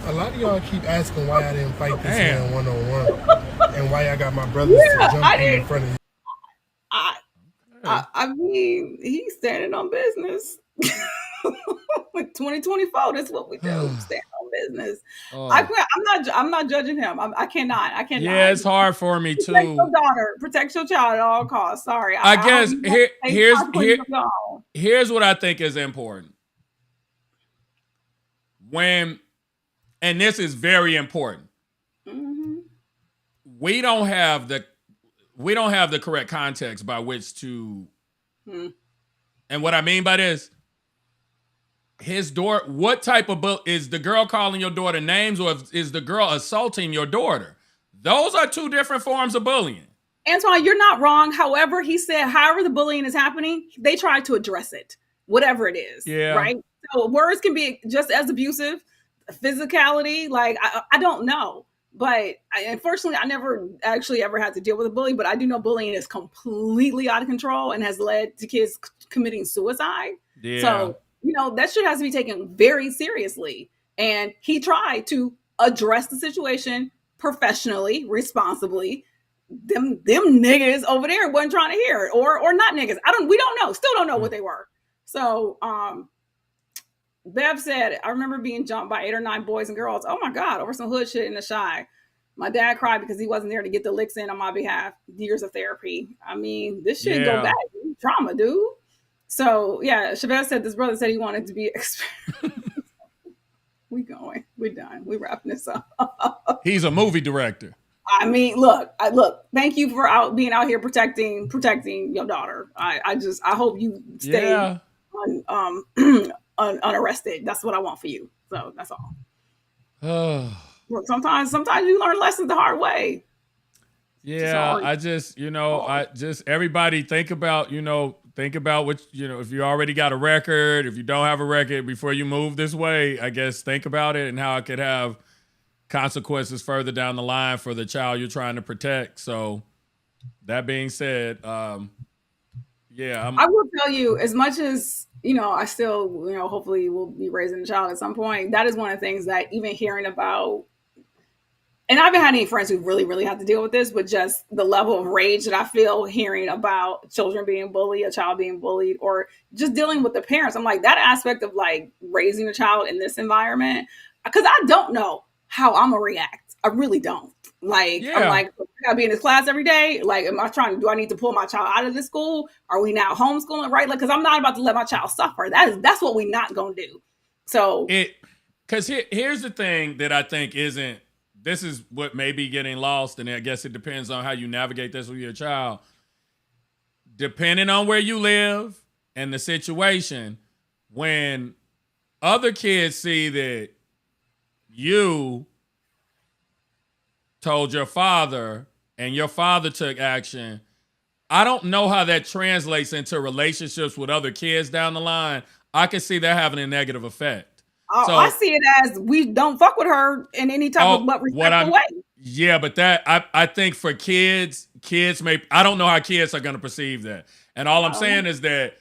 C: A lot of y'all keep asking why I didn't fight this man one-on-one and why I got my brothers to jump him in front of him.
A: I mean, he's standing on business. Like 2024, that's what we do. Stand on business. I'm not judging him. I cannot.
B: Yeah, it's hard for me too.
A: Protect your daughter. Protect your child at all costs. Sorry.
B: I guess here's what I think is important. And this is very important. Mm-hmm. We don't have the correct context by which to. And what I mean by this, his daughter, what type of is the girl calling your daughter names, or is the girl assaulting your daughter? Those are two different forms of bullying.
A: Antoine, you're not wrong. However, he said, however the bullying is happening, they try to address it, whatever it is.
B: Yeah.
A: Right. So words can be just as abusive. Physicality, like I don't know, but unfortunately, I never actually ever had to deal with a bully. But I do know bullying is completely out of control and has led to kids committing suicide.
B: Yeah.
A: So that shit has to be taken very seriously. And he tried to address the situation professionally, responsibly. Them niggas over there wasn't trying to hear it, or not niggas. We don't know. Still don't know what they were. So Bev said, I remember being jumped by 8 or 9 boys and girls. Oh my God, over some hood shit in the shy. My dad cried because he wasn't there to get the licks in on my behalf. Years of therapy. I mean, this shit go back. Trauma, dude. So yeah, Chavez said this brother said he wanted to be We going. We done. We wrapping this up.
B: He's a movie director.
A: I mean, look. Thank you for being out here protecting your daughter. I hope you stay unarrested. That's what I want for you. So that's all. Look, sometimes you learn lessons the hard way.
B: Yeah, everybody think about what, if you already got a record, if you don't have a record, before you move this way, I guess think about it and how it could have consequences further down the line for the child you're trying to protect. So that being said, I
A: will tell you, as much as I still, hopefully will be raising a child at some point. That is one of the things that even hearing about, and I haven't had any friends who really, really have to deal with this, but just the level of rage that I feel hearing about children being bullied, a child being bullied, or just dealing with the parents. I'm like, that aspect of like raising a child in this environment, because I don't know how I'm gonna react. I really don't. Like, I'm like, I gotta be in this class every day. Like, do I need to pull my child out of this school? Are we now homeschooling? Right? Like, cause I'm not about to let my child suffer. That's what we're not gonna do. So
B: here's the thing that I think this is what may be getting lost. And I guess it depends on how you navigate this with your child. Depending on where you live and the situation, when other kids see that you told your father and your father took action, I don't know how that translates into relationships with other kids down the line. I can see that having a negative effect.
A: So, I see it as we don't fuck with her in any type of respectful way.
B: Yeah, but I think for kids I don't know how kids are going to perceive that. And all I'm saying is that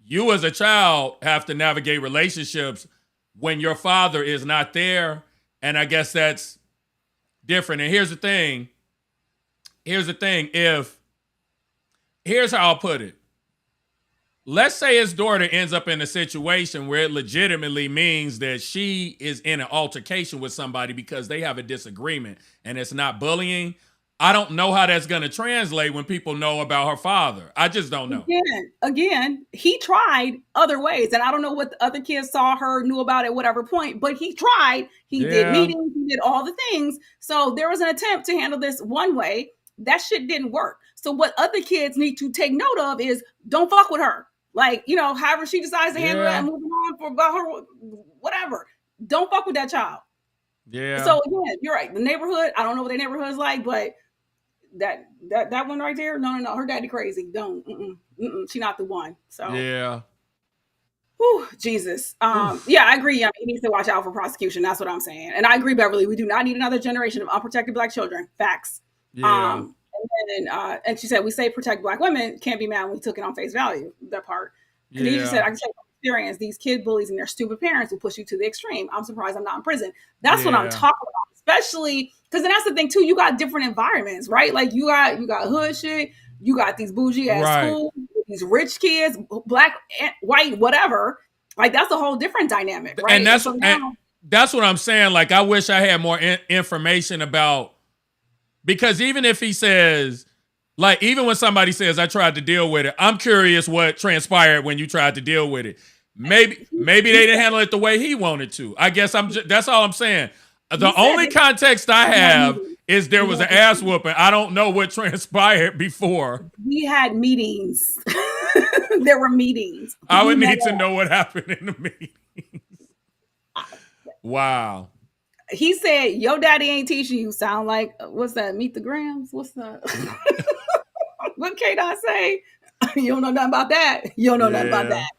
B: you as a child have to navigate relationships when your father is not there. And I guess that's different. And here's the thing. Here's how I'll put it. Let's say his daughter ends up in a situation where it legitimately means that she is in an altercation with somebody because they have a disagreement and it's not bullying. I don't know how that's going to translate when people know about her father. I just don't know.
A: Again, he tried other ways, and I don't know what the other kids saw her, knew about at whatever point, but he tried. He did meetings, he did all the things. So there was an attempt to handle this one way. That shit didn't work. So what other kids need to take note of is don't fuck with her. Like, you know, however she decides to handle that and moving on for about her, whatever. Don't fuck with that child.
B: Yeah.
A: So again, you're right. The neighborhood, I don't know what their neighborhood's like, but that one right there, no, her daddy crazy. Don't, she not the one. So
B: yeah.
A: Whew, Jesus. Yeah, I agree. He needs to watch out for prosecution. That's what I'm saying. And I agree, Beverly. We do not need another generation of unprotected Black children. Facts.
B: Yeah.
A: And she said, we say protect Black women. Can't be mad when we took it on face value. That part. Khadijah said, I can say from experience, these kid bullies and their stupid parents will push you to the extreme. I'm surprised I'm not in prison. That's what I'm talking about. Especially because then that's the thing too. You got different environments, right? Like you got hood shit. You got these bougie ass schools, these rich kids, Black, white, whatever. Like that's a whole different dynamic, right?
B: And that's what I'm saying. Like I wish I had more information about, because even if he says, like, even when somebody says I tried to deal with it, I'm curious what transpired when you tried to deal with it. Maybe they didn't handle it the way he wanted to. I guess that's all I'm saying. The only context I have is there was an ass whooping. I don't know what transpired before.
A: We had meetings. There were meetings.
B: I would need to know what happened in the meetings. Wow.
A: He said, your daddy ain't teaching you. Sound like, what's that? Meet the Grams? What's that? What K-Dot say? You don't know nothing about that. You don't know nothing about that.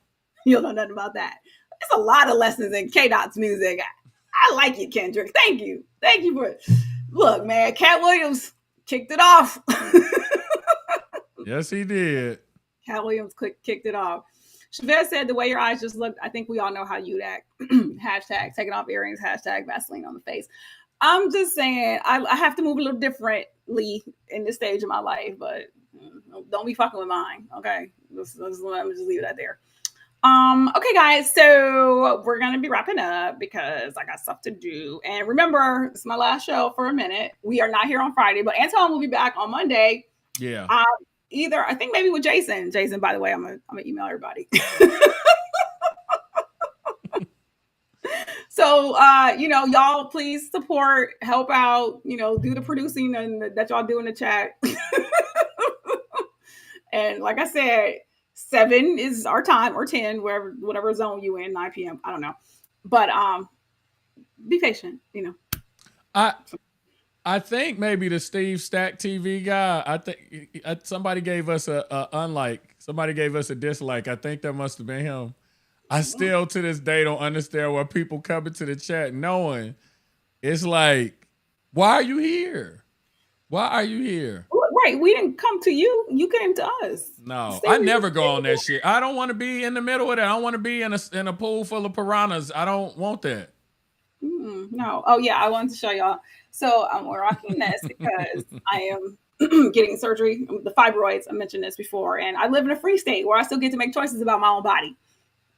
A: You don't know nothing about that. There's a lot of lessons in K-Dot's music. I like it, Kendrick. Thank you. Thank you for it. Look, man, Cat Williams kicked it off.
B: Yes, he did.
A: Cat Williams kicked it off. Chavez said, the way your eyes just looked, I think we all know how you'd act. Hashtag taking off earrings, hashtag Vaseline on the face. I'm just saying, I have to move a little differently in this stage of my life, but don't be fucking with mine, okay? Let me just leave that there. Okay, guys, so we're going to be wrapping up because I got stuff to do. And remember, it's my last show for a minute. We are not here on Friday, but Anton will be back on Monday.
B: Yeah.
A: Either, I think maybe with Jason. Jason, by the way, I'm gonna email everybody. So, y'all please support, help out, do the producing and that y'all do in the chat. And like I said, 7 is our time, or 10, whatever zone you in, 9 p.m. I don't know. But be patient,
B: I think maybe the Steve Stack TV guy, I think somebody gave us a unlike. Somebody gave us a dislike. I think that must have been him. I still to this day don't understand why people come into the chat knowing it's like, why are you here? Why are you here?
A: Right. We didn't come to you. You came to us.
B: No, I never go on that shit. I don't want to be in the middle of that. I don't want to be in a pool full of piranhas. I don't want that.
A: No. Oh, yeah. I wanted to show y'all. So I'm rocking this because I am getting surgery, the fibroids. I mentioned this before. And I live in a free state where I still get to make choices about my own body.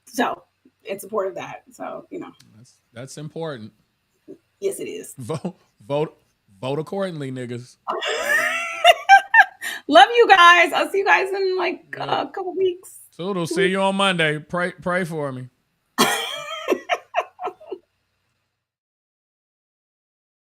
A: So in support of that. So,
B: That's important.
A: Yes, it is.
B: Vote accordingly, niggas.
A: Love you guys. I'll see you guys in like a couple weeks.
B: Toodles, see you on Monday. Pray for me.